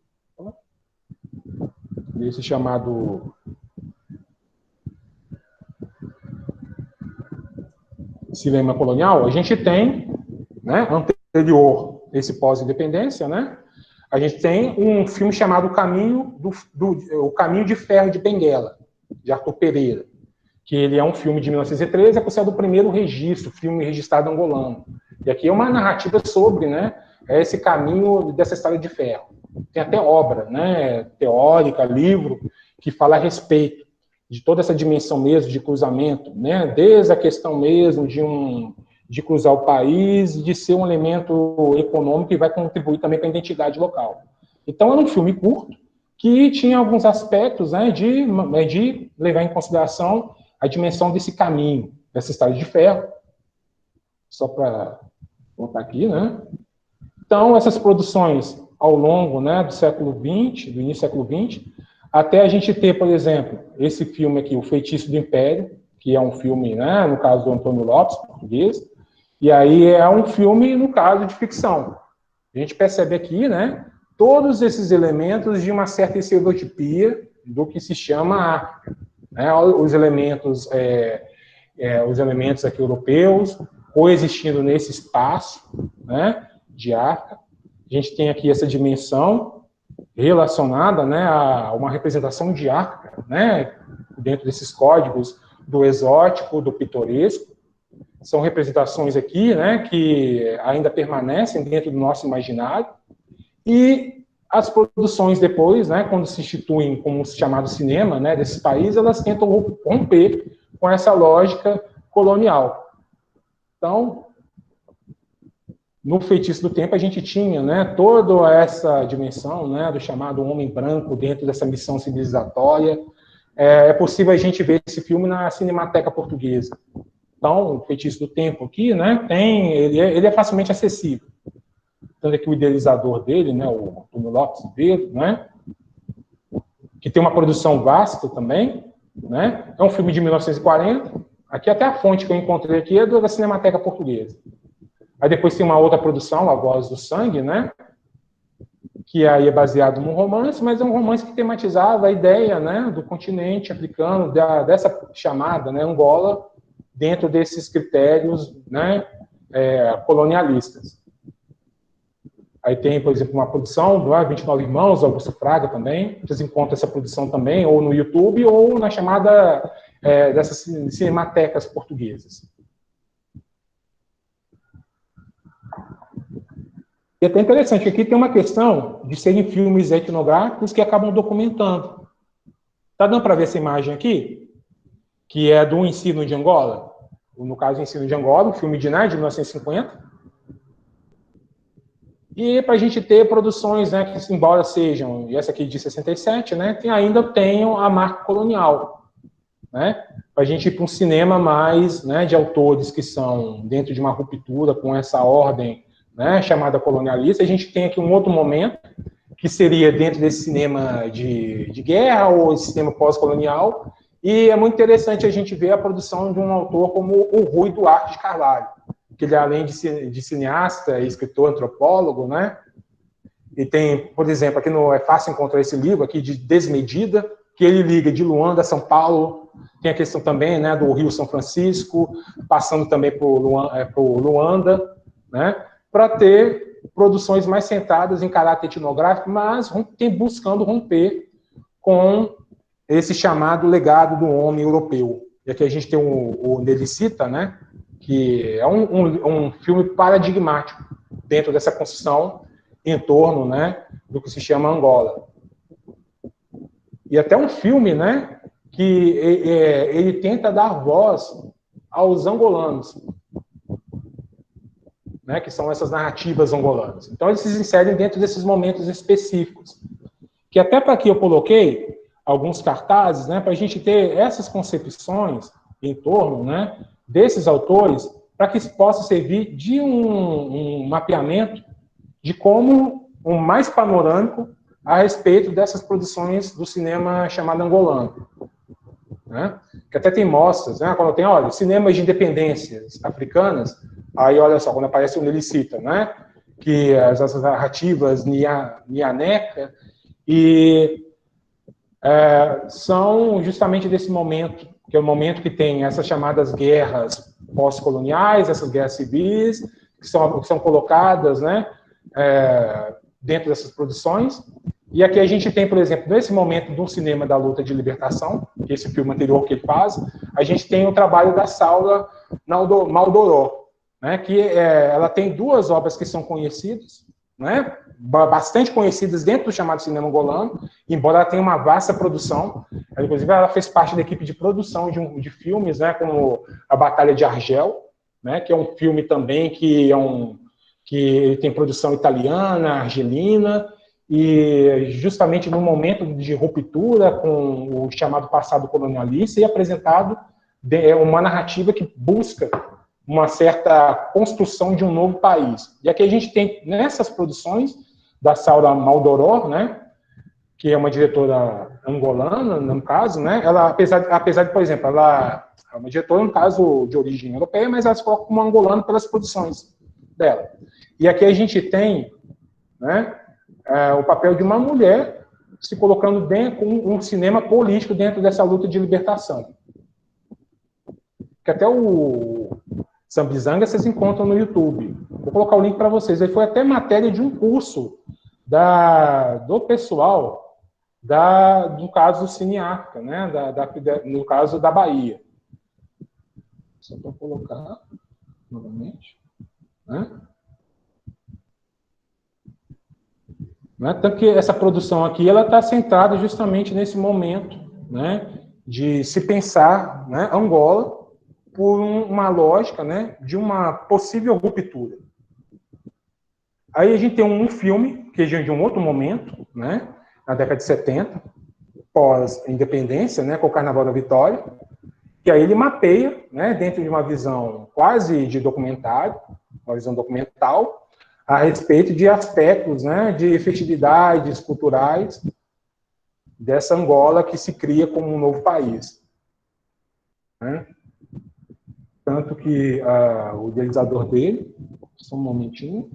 nesse chamado cinema colonial, a gente tem, né, anterior a esse pós-independência, né, a gente tem um filme chamado O Caminho de Ferro de Benguela, de Arthur Pereira, que ele é um filme de 1913, é considerado o primeiro registro, filme registrado angolano. E aqui é uma narrativa sobre, né, esse caminho dessa estrada de ferro. Tem até obra, né, teórica, livro, que fala a respeito de toda essa dimensão mesmo de cruzamento, né, desde a questão mesmo de cruzar o país, de ser um elemento econômico que vai contribuir também para a identidade local. Então, era um filme curto, que tinha alguns aspectos, né, de levar em consideração a dimensão desse caminho, dessa estrada de ferro. Só para botar aqui, né? Então, essas produções ao longo, né, do século XX, do início do século XX, até a gente ter, por exemplo, esse filme aqui, O Feitiço do Império, que é um filme, né, no caso do Antônio Lopes, português, e aí é um filme, no caso, de ficção. A gente percebe aqui, né, todos esses elementos de uma certa estereotipia do que se chama África. Né, os elementos os elementos aqui europeus, coexistindo nesse espaço, né, de Arca. A gente tem aqui essa dimensão relacionada, né, a uma representação de Arca, né, dentro desses códigos do exótico, do pitoresco. São representações aqui, né, que ainda permanecem dentro do nosso imaginário. E as produções depois, né, quando se instituem como chamado cinema, né, desses países, elas tentam romper com essa lógica colonial. Então, no Feitiço do Tempo, a gente tinha, né, toda essa dimensão, né, do chamado homem branco dentro dessa missão civilizatória. É possível a gente ver esse filme na Cinemateca Portuguesa. Então, o Feitiço do Tempo aqui, né, ele é facilmente acessível. Tanto que o idealizador dele, né, o Antônio Lopes Ribeiro, né, que tem uma produção vasta também, né, é um filme de 1940. Aqui até a fonte que eu encontrei aqui é da Cinemateca Portuguesa. Aí depois tem uma outra produção, A Voz do Sangue, né, que aí é baseado num romance, mas é um romance que tematizava a ideia, né, do continente africano, dessa chamada, né, Angola, dentro desses critérios, né, colonialistas. Aí tem, por exemplo, uma produção do 29 Irmãos, Augusto Fraga também. Vocês encontram essa produção também, ou no YouTube, ou na chamada dessas cinematecas portuguesas. E é até interessante, aqui tem uma questão de serem filmes etnográficos que acabam documentando. Está dando para ver essa imagem aqui? Que é do Ensino de Angola. No caso, o Ensino de Angola, um filme de 1950. E para a gente ter produções, né, que embora sejam, e essa aqui de 67, né, ainda tenham a marca colonial, né, para a gente ir para um cinema mais, né, de autores que são dentro de uma ruptura com essa ordem, né, chamada colonialista. A gente tem aqui um outro momento, que seria dentro desse cinema de guerra ou esse cinema pós-colonial, e é muito interessante a gente ver a produção de um autor como o Rui Duarte de Carvalho, que ele, além de cineasta, escritor, antropólogo, né? E tem, por exemplo, aqui é fácil encontrar esse livro aqui de Desmedida, que ele liga de Luanda a São Paulo. Tem a questão também, né, do Rio São Francisco, passando também por Luanda, né? Para ter produções mais centradas em caráter etnográfico, mas buscando romper com esse chamado legado do homem europeu. E aqui a gente tem o Nelicita, né? Que é um filme paradigmático dentro dessa construção em torno, né, do que se chama Angola. E até um filme, né, que ele tenta dar voz aos angolanos, né, que são essas narrativas angolanas. Então, eles se inserem dentro desses momentos específicos. Que até para aqui eu coloquei alguns cartazes, né, para a gente ter essas concepções em torno, né, desses autores, para que isso possa servir de um mapeamento de como mais panorâmico a respeito dessas produções do cinema chamado angolano. Né? Que até tem mostras, né? Quando tem, olha, cinemas de independências africanas, aí olha só, quando aparece o Nelicita, né? Que essas narrativas Nianeca, e são justamente desse momento, que é o momento que tem essas chamadas guerras pós-coloniais, essas guerras civis, que são colocadas, né, dentro dessas produções. E aqui a gente tem, por exemplo, nesse momento do cinema da luta de libertação, que esse filme anterior que ele faz, a gente tem o trabalho da Saura Maldoró, né, que ela tem duas obras que são conhecidas, né, bastante conhecidas dentro do chamado cinema angolano, embora ela tenha uma vasta produção. Ela, inclusive, ela fez parte da equipe de produção de filmes, né, como A Batalha de Argel, né, que é um filme também que tem produção italiana, argelina, e justamente no momento de ruptura com o chamado passado colonialista, e apresentado uma narrativa que busca uma certa construção de um novo país. E aqui a gente tem, nessas produções, da Saura Maldoró, né, que é uma diretora angolana, no caso, né, ela, apesar de, por exemplo, ela é uma diretora, no caso, de origem europeia, mas ela se coloca como angolana pelas produções dela. E aqui a gente tem, né, o papel de uma mulher se colocando dentro um cinema político dentro dessa luta de libertação. que até o Sambizanga vocês encontram no YouTube. Vou colocar o link para vocês. Aí foi até matéria de um curso do pessoal do caso Cinearca, né? No caso da Bahia. Só para colocar novamente. Né? Tanto que essa produção aqui ela está centrada justamente nesse momento, né, de se pensar, né, Angola por uma lógica, né, de uma possível ruptura. Aí a gente tem um filme que é de um outro momento, né, na década de 70, pós-independência, né, com o Carnaval da Vitória, que aí ele mapeia, né, dentro de uma visão quase de documentário, uma visão documental, a respeito de aspectos, né, de efetividades culturais dessa Angola que se cria como um novo país. Né? Tanto que o idealizador dele, só um momentinho.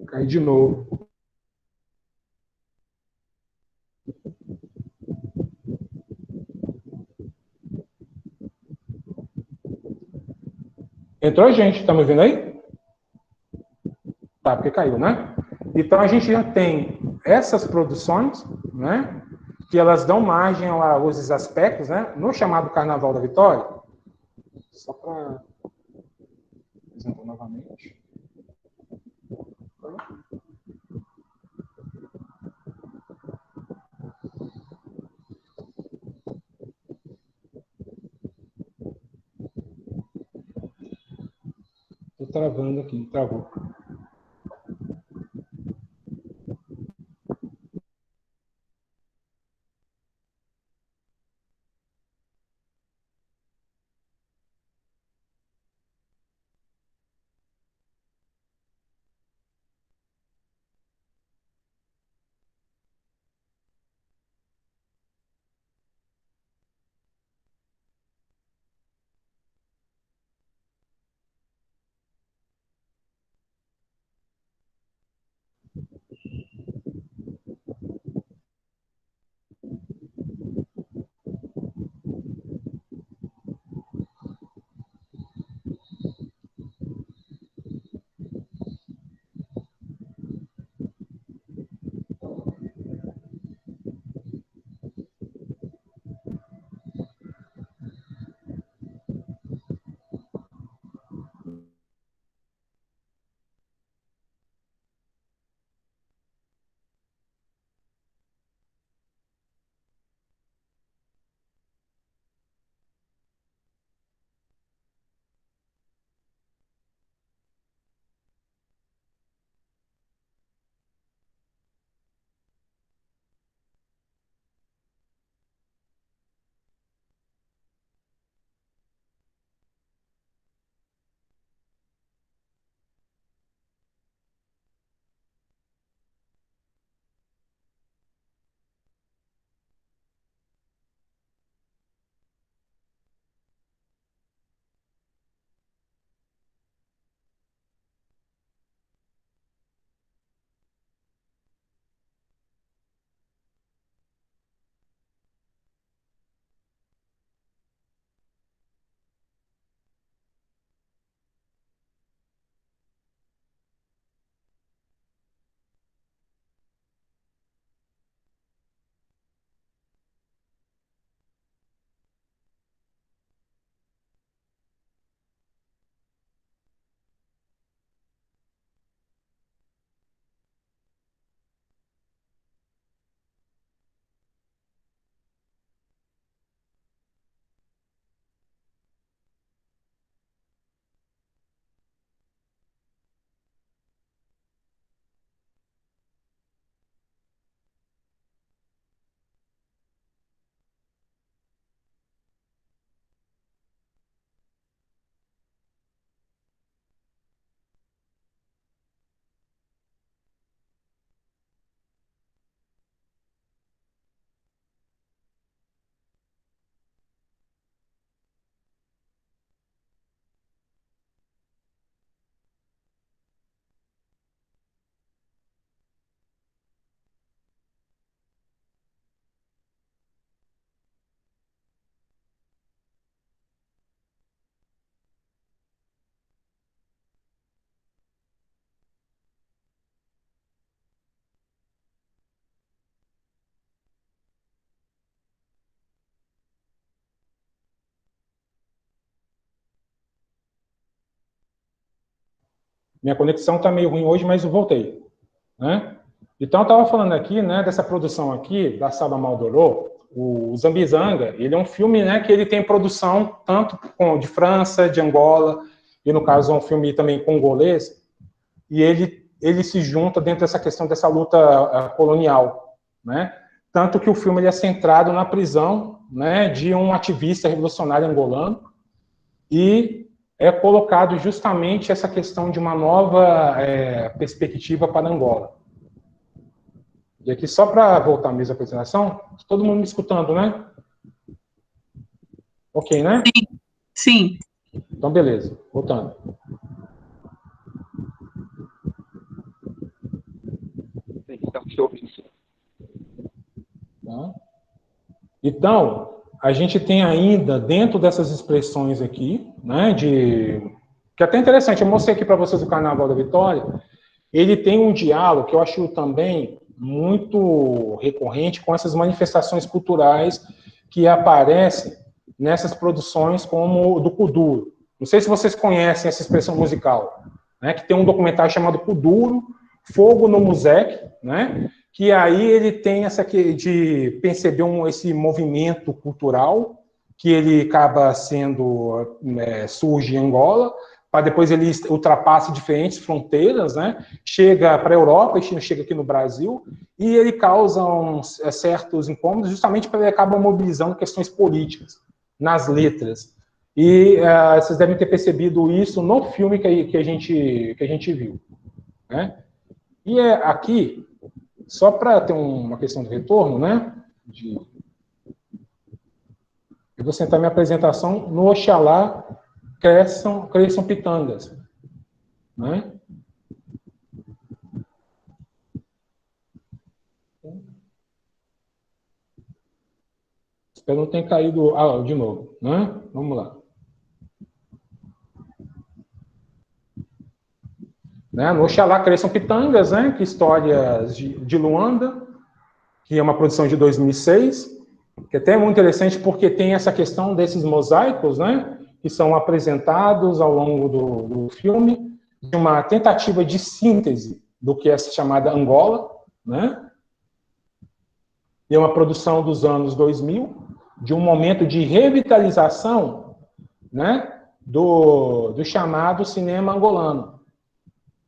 Cai de novo. Entrou, gente? Tá me ouvindo aí? Tá, porque caiu, né? Então a gente já tem essas produções, né? Que elas dão margem aos aspectos, né? No chamado Carnaval da Vitória. Só para apresentar novamente. Estou travando aqui, travou. Minha conexão está meio ruim hoje, mas eu voltei, né? Então, eu estava falando aqui, né, dessa produção aqui, da Saba Maldoror, o Zambizanga, ele é um filme, né, que ele tem produção tanto de França, de Angola, e no caso é um filme também congolês, e ele se junta dentro dessa questão dessa luta colonial, né? Tanto que o filme ele é centrado na prisão, né, de um ativista revolucionário angolano, e é colocado justamente essa questão de uma nova perspectiva para Angola. E aqui, só para voltar mesmo à apresentação, todo mundo me escutando, né? Ok, né? Sim. Então, beleza. Voltando. Tá? Então, a gente tem ainda, dentro dessas expressões aqui, né, que é até interessante, eu mostrei aqui para vocês o Carnaval da Vitória, ele tem um diálogo que eu acho também muito recorrente com essas manifestações culturais que aparecem nessas produções como do Kuduro. Não sei se vocês conhecem essa expressão musical, né, que tem um documentário chamado Kuduro, Fogo no Musec, né, que aí ele tem essa de perceber esse movimento cultural que ele acaba surge em Angola, para depois ele ultrapassa diferentes fronteiras, né? Chega para a Europa e chega aqui no Brasil, e ele causa certos incômodos, justamente porque ele acaba mobilizando questões políticas nas letras. E vocês devem ter percebido isso no filme que a gente viu, né? E aqui, só para ter uma questão de retorno, né? Eu vou sentar minha apresentação no Oxalá cresçam pitangas, né? Espero não ter caído de novo, né? Vamos lá. Né? No Oxalá cresçam pitangas, né? Que histórias de Luanda, que é uma produção de 2006, que até é muito interessante porque tem essa questão desses mosaicos, né? Que são apresentados ao longo do filme, de uma tentativa de síntese do que é chamada Angola, né? E é uma produção dos anos 2000, de um momento de revitalização, né? Do chamado cinema angolano,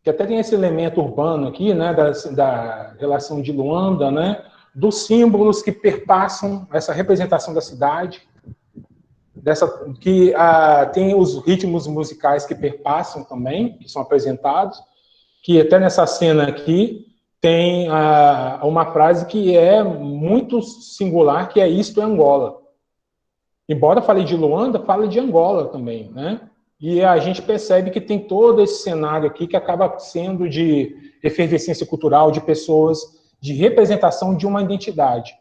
que até tem esse elemento urbano aqui, né? Da relação de Luanda, né? Dos símbolos que perpassam essa representação da cidade, que tem os ritmos musicais que perpassam também, que são apresentados, que até nessa cena aqui tem uma frase que é muito singular, que é "Isto é Angola". Embora fale de Luanda, fala de Angola também, né? E a gente percebe que tem todo esse cenário aqui que acaba sendo de efervescência cultural, de pessoas, de representação de uma identidade.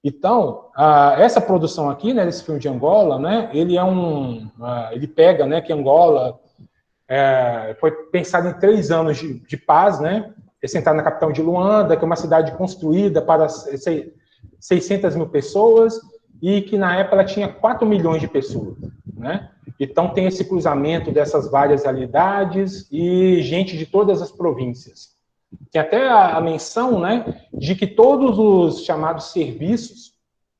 Então, essa produção aqui, né, desse filme de Angola, né, ele pega, né, que Angola foi pensado em 3 anos de paz, né, centrado na capital de Luanda, que é uma cidade construída para 600 mil pessoas e que na época ela tinha 4 milhões de pessoas, né? Então tem esse cruzamento dessas várias realidades e gente de todas as províncias. Tem até a menção, né, de que todos os chamados serviços,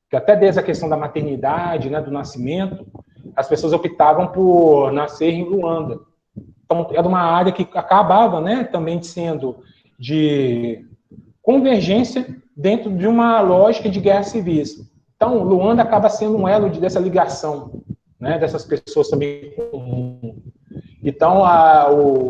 que até desde a questão da maternidade, né, do nascimento, as pessoas optavam por nascer em Luanda. Então, era uma área que acabava, né, também sendo de convergência dentro de uma lógica de guerra civis. Então, Luanda acaba sendo um elo dessa ligação, né, dessas pessoas também. Então,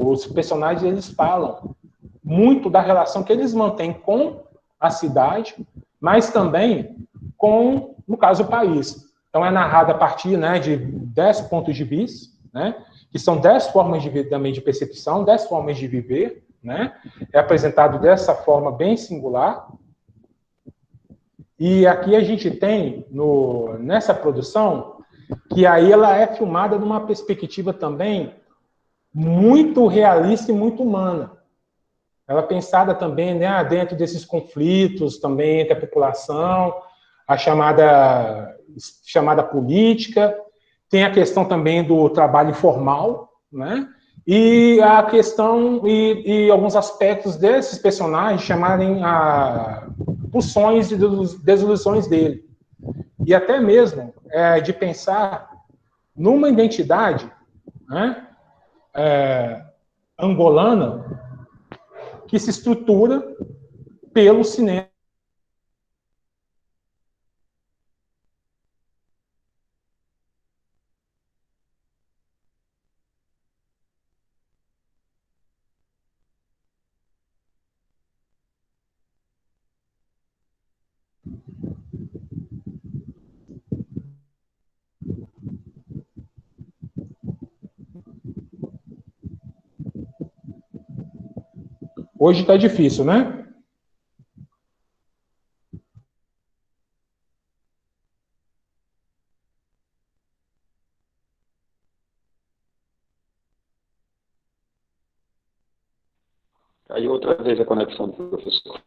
os personagens, eles falam muito da relação que eles mantêm com a cidade, mas também com, no caso, o país. Então, é narrado a partir, né, de 10 pontos de vista, né, que são 10 formas também de percepção, 10 formas de viver, né, é apresentado dessa forma bem singular. E aqui a gente tem, nessa produção, que aí ela é filmada numa perspectiva também muito realista e muito humana. Ela é pensada também, né, dentro desses conflitos também entre a população, a chamada política, tem a questão também do trabalho informal, né, E a questão e alguns aspectos desses personagens chamarem pulsões e desilusões dele. E até mesmo de pensar numa identidade, né, angolana que se estrutura pelo cinema. Hoje está difícil, né? Caiu outra vez a conexão do professor.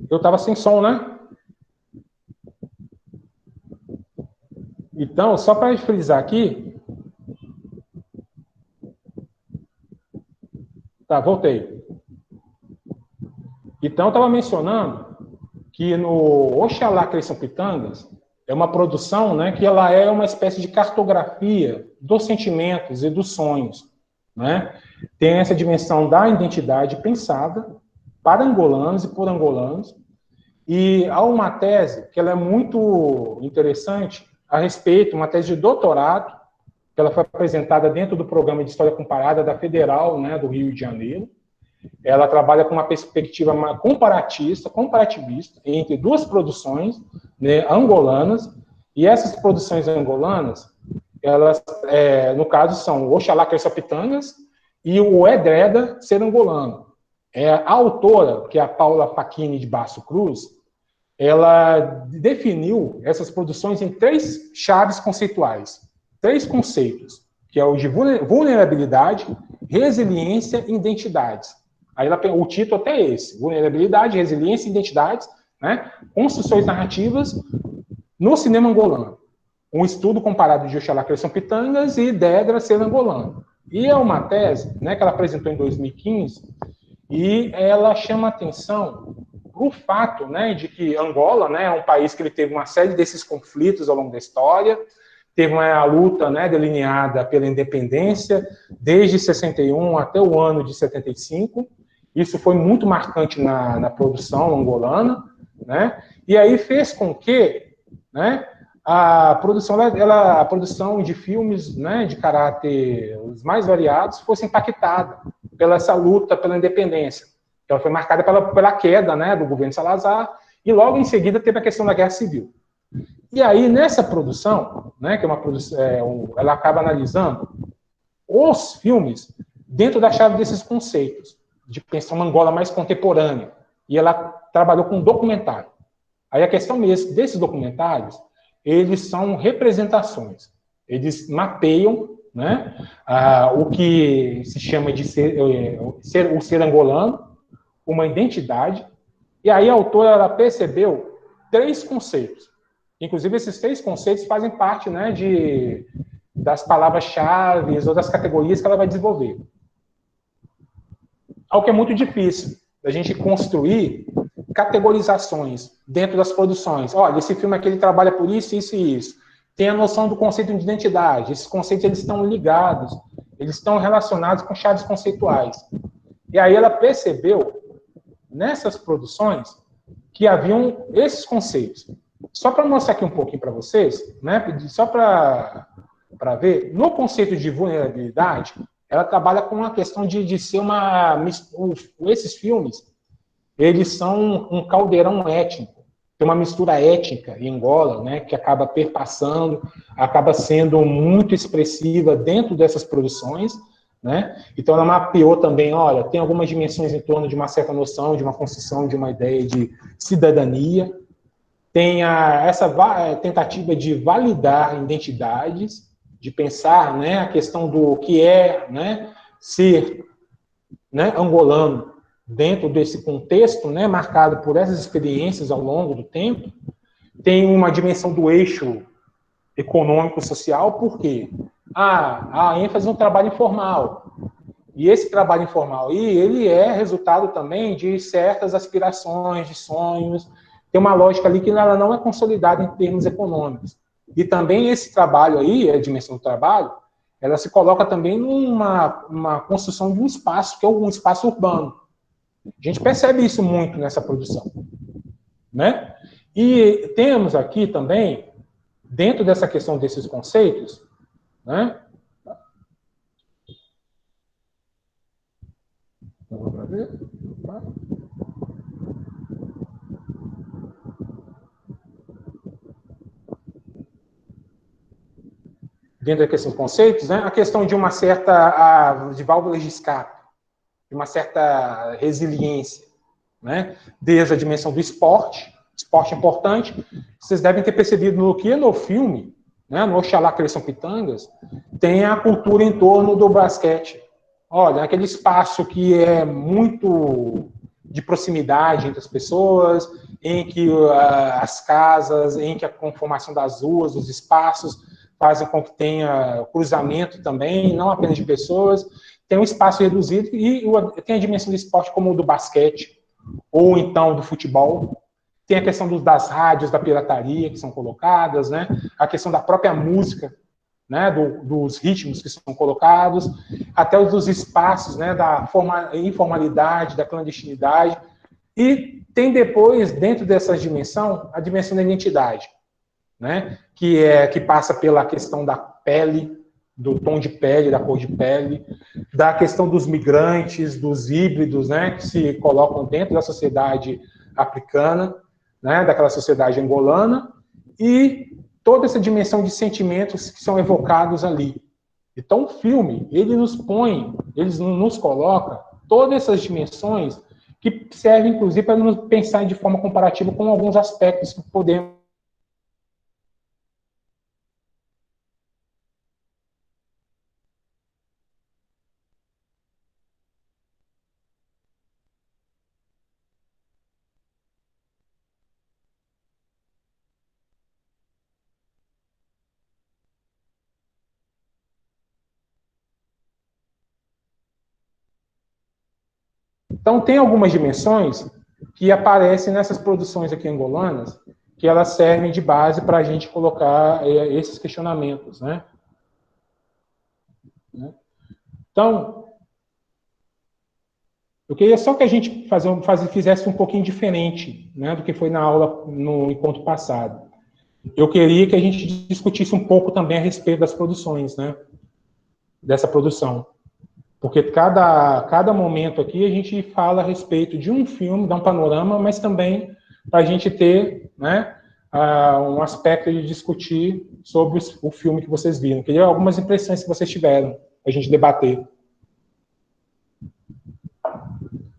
Eu estava sem som, né? Então, só para frisar aqui. Tá, voltei. Então, eu estava mencionando que no Oxalá Cresçam Pitangas é uma produção, né, que ela é uma espécie de cartografia dos sentimentos e dos sonhos, né? Tem essa dimensão da identidade pensada para angolanos e por angolanos. E há uma tese que ela é muito interessante a respeito, uma tese de doutorado, que ela foi apresentada dentro do programa de História Comparada da Federal, né, do Rio de Janeiro. Ela trabalha com uma perspectiva comparativista entre duas produções, né, angolanas, e essas produções angolanas, elas, no caso, são o Oxalá Cresça Pitangas e o Edreda Ser Angolano. A autora, que é a Paula Facchini de Basso Cruz, ela definiu essas produções em 3 chaves conceituais, 3 conceitos, que é o de vulnerabilidade, resiliência e identidades. Aí o título até é esse: vulnerabilidade, resiliência e identidades, né? Construções narrativas no cinema angolano. Um estudo comparado de Oxalá Cresçam Pitangas e Dedra Ser Angolano. E é uma tese, né, que ela apresentou em 2015, e ela chama atenção para o fato, né, de que Angola, né, é um país que ele teve uma série desses conflitos ao longo da história, teve uma luta, né, delineada pela independência, desde 61 até o ano de 75. Isso foi muito marcante na produção angolana, né? E aí fez com que, né, a produção de filmes, né, de caráter os mais variados fosse impactada pela essa luta pela independência. Ela foi marcada pela queda, né, do governo Salazar, e logo em seguida teve a questão da Guerra Civil. E aí, nessa produção, né, que é uma produção, ela acaba analisando os filmes dentro da chave desses conceitos, de pensar uma Angola mais contemporânea. E ela trabalhou com documentário. Aí a questão mesmo desses documentários, eles são representações. Eles mapeiam, né, o que se chama de o ser angolano, uma identidade. E aí a autora ela percebeu 3 conceitos. Inclusive, esses 3 conceitos fazem parte, né, das palavras-chave ou das categorias que ela vai desenvolver. Algo que é muito difícil, a gente construir categorizações dentro das produções. Olha, esse filme aqui ele trabalha por isso, isso e isso. Tem a noção do conceito de identidade. Esses conceitos eles estão ligados, eles estão relacionados com chaves conceituais. E aí ela percebeu, nessas produções, que haviam esses conceitos. Só para mostrar aqui um pouquinho para vocês, né, só para ver, no conceito de vulnerabilidade, ela trabalha com a questão de ser esses filmes, eles são um caldeirão étnico, tem uma mistura étnica em Angola, né, que acaba perpassando, acaba sendo muito expressiva dentro dessas produções, né? Então ela mapeou também, olha, tem algumas dimensões em torno de uma certa noção, de uma construção de uma ideia de cidadania, tem essa tentativa de validar identidades, de pensar, né, a questão do que é, né, ser, né, angolano dentro desse contexto, né, marcado por essas experiências ao longo do tempo. Tem uma dimensão do eixo econômico-social, por quê? A ênfase no trabalho informal. E esse trabalho informal aí, ele é resultado também de certas aspirações, de sonhos. Tem uma lógica ali que ela não é consolidada em termos econômicos. E também esse trabalho aí, a dimensão do trabalho, ela se coloca também numa construção de um espaço, que é um espaço urbano. A gente percebe isso muito nessa produção, né? E temos aqui também, dentro dessa questão desses conceitos, né? Vamos ver. Dentro desses conceitos, né? A questão de uma certa de válvulas de escape, de uma certa resiliência, né? Desde a dimensão do esporte importante. Vocês devem ter percebido que no filme, né, no Oxalá Cresçam Pitangas, tem a cultura em torno do basquete. Olha, aquele espaço que é muito de proximidade entre as pessoas, em que as casas, em que a conformação das ruas, os espaços fazem com que tenha cruzamento também, não apenas de pessoas, tem um espaço reduzido e tem a dimensão do esporte como o do basquete, ou então do futebol. Tem a questão das rádios, da pirataria que são colocadas, né? A questão da própria música, né? Dos ritmos que são colocados, até os dos espaços, né? Da informalidade, da clandestinidade. E tem depois, dentro dessa dimensão, a dimensão da identidade, né? Que passa pela questão da pele, do tom de pele, da cor de pele, da questão dos migrantes, dos híbridos, né? Que se colocam dentro da sociedade africana, né, daquela sociedade angolana, e toda essa dimensão de sentimentos que são evocados ali. Então, o filme, ele nos coloca todas essas dimensões que servem, inclusive, para nos pensar de forma comparativa com alguns aspectos que podemos. Então, tem algumas dimensões que aparecem nessas produções aqui angolanas que elas servem de base para a gente colocar esses questionamentos, né? Então, eu queria só que a gente fizesse um pouquinho diferente, né, do que foi na aula no encontro passado. Eu queria que a gente discutisse um pouco também a respeito das produções, né, dessa produção. Porque cada momento aqui a gente fala a respeito de um filme, dá um panorama, mas também para a gente ter, né, um aspecto de discutir sobre o filme que vocês viram. Queria algumas impressões que vocês tiveram, a gente debater.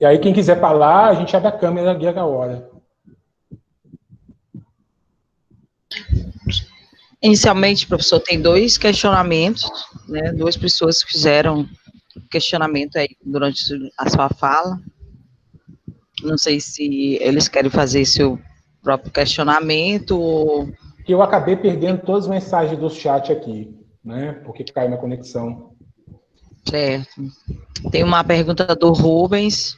E aí, quem quiser falar, a gente abre a câmera aqui a hora. Inicialmente, professor, tem 2 questionamentos, né? 2 pessoas fizeram questionamento aí durante a sua fala. Não sei se eles querem fazer seu próprio questionamento ou... Eu acabei perdendo todas as mensagens do chat aqui, né? Porque caiu minha conexão. Certo. Tem uma pergunta do Rubens.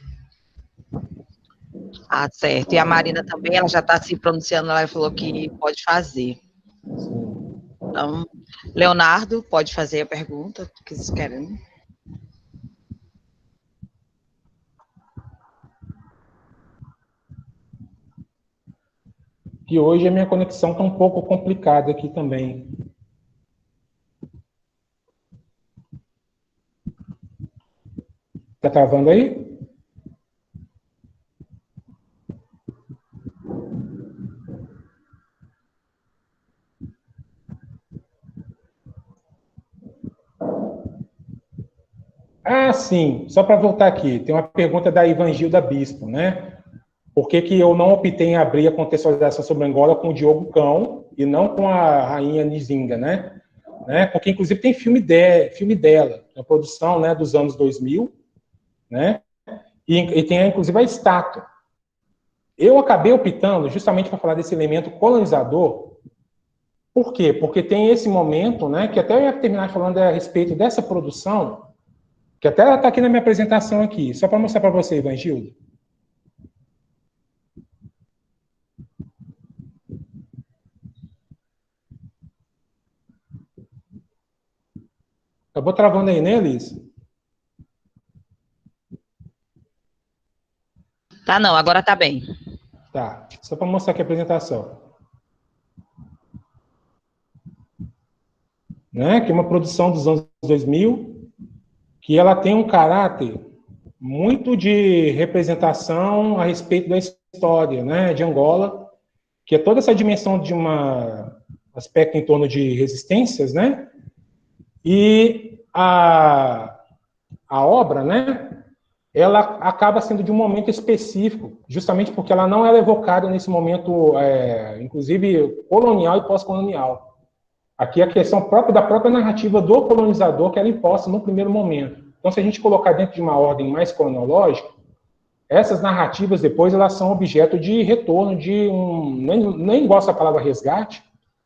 Ah, certo. E a Marina também, ela já está se pronunciando, ela falou que pode fazer. Sim. Então, Leonardo, pode fazer a pergunta que vocês querem. Que hoje a minha conexão está um pouco complicada aqui também. Está travando aí? Ah, sim. Só para voltar aqui, tem uma pergunta da Ivangilda Bispo, né? Por que que eu não optei em abrir a contextualização sobre Angola com o Diogo Cão e não com a Rainha Nzinga, né? Porque, inclusive, tem filme dela, na produção, né, dos anos 2000, né? E tem, inclusive, a estátua. Eu acabei optando justamente para falar desse elemento colonizador. Por quê? Porque tem esse momento, né, que até eu ia terminar falando a respeito dessa produção, que até ela está aqui na minha apresentação aqui, só para mostrar para você, Ivangilda. Acabou travando aí, né, Elis? Tá, não, agora tá bem. Tá, só para mostrar aqui a apresentação. Né? Que é uma produção dos anos 2000, que ela tem um caráter muito de representação a respeito da história, né, de Angola, que é toda essa dimensão de um aspecto em torno de resistências, né? E a obra, né, ela acaba sendo de um momento específico, justamente porque ela não era evocada nesse momento, inclusive, colonial e pós-colonial. Aqui a questão própria da própria narrativa do colonizador que era imposta no primeiro momento. Então, se a gente colocar dentro de uma ordem mais cronológica, essas narrativas depois elas são objeto de retorno de nem gosto da palavra resgate,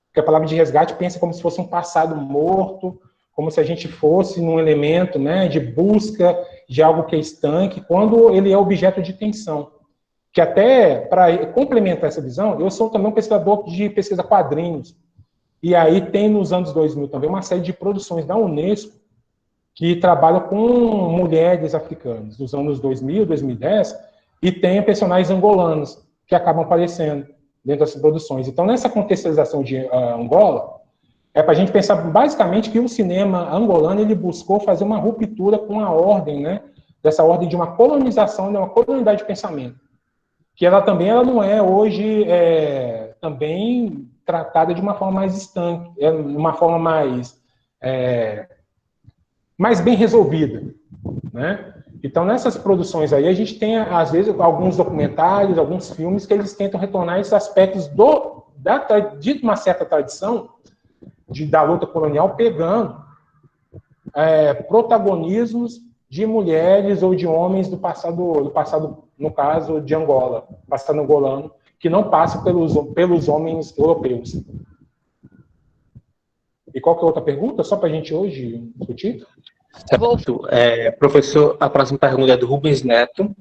porque a palavra de resgate pensa como se fosse um passado morto, como se a gente fosse num elemento, né, de busca de algo que é estanque, quando ele é objeto de tensão. Que até, para complementar essa visão, eu sou também um pesquisador de pesquisa quadrinhos, e aí tem nos anos 2000 também uma série de produções da Unesco que trabalham com mulheres africanas, dos anos 2000, 2010, e tem personagens angolanos que acabam aparecendo dentro dessas produções. Então, nessa contextualização de Angola, é para a gente pensar basicamente que o cinema angolano ele buscou fazer uma ruptura com a ordem, né, dessa ordem de uma colonização, de uma colonialidade de pensamento, que ela não é hoje também tratada de uma forma mais estanque, uma forma mais bem resolvida, né? Então, nessas produções aí, a gente tem, às vezes, alguns documentários, alguns filmes que eles tentam retornar esses aspectos de uma certa tradição da luta colonial, pegando protagonismos de mulheres ou de homens do passado, no caso de Angola, passado angolano, que não passa pelos homens europeus. E qual que é a outra pergunta? Só para a gente hoje discutir? Certo. Professor, a próxima pergunta é do Rubens Neto.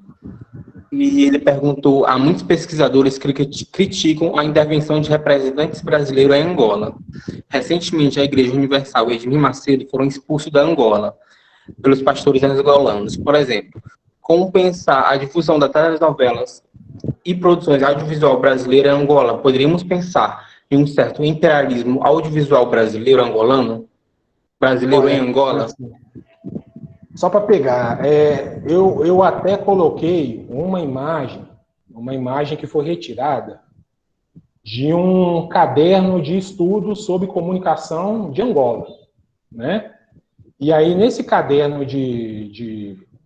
E ele perguntou: há muitos pesquisadores que criticam a intervenção de representantes brasileiros em Angola. Recentemente, a Igreja Universal e Edmir Macedo foram expulsos da Angola pelos pastores angolanos. Por exemplo, como pensar a difusão das telenovelas e produções audiovisual brasileira em Angola? Poderíamos pensar em um certo imperialismo audiovisual brasileiro angolano? Brasileiro em Angola? Só para pegar, eu até coloquei uma imagem que foi retirada de um caderno de estudos sobre comunicação de Angola, né? E aí, nesse caderno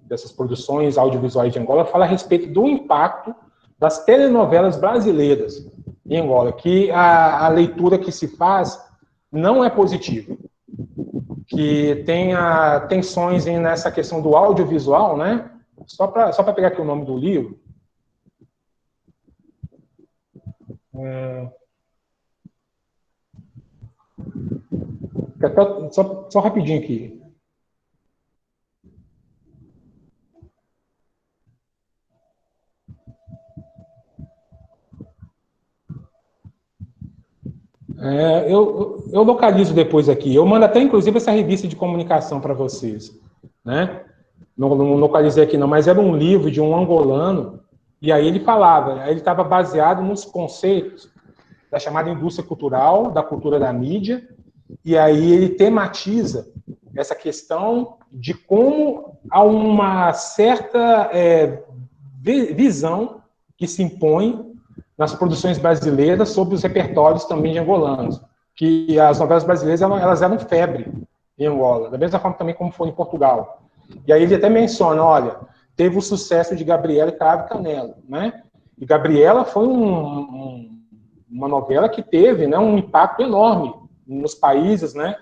dessas produções audiovisuais de Angola, fala a respeito do impacto das telenovelas brasileiras em Angola, que a leitura que se faz não é positiva, que tem tensões nessa questão do audiovisual, né? Só para pegar aqui o nome do livro. Só rapidinho aqui. Eu localizo depois aqui. Eu mando até, inclusive, essa revista de comunicação para vocês, né? Não localizei aqui não, mas era um livro de um angolano, e aí ele falava, ele estava baseado nos conceitos da chamada indústria cultural, da cultura da mídia, e aí ele tematiza essa questão de como há uma certa visão que se impõe nas produções brasileiras sobre os repertórios também de angolanos, que as novelas brasileiras elas eram febre em Angola, da mesma forma também como foi em Portugal. E aí ele até menciona, olha, teve o sucesso de Gabriela e Cravo e Canela, né? E Gabriela foi uma novela que teve, né, um impacto enorme nos países, né,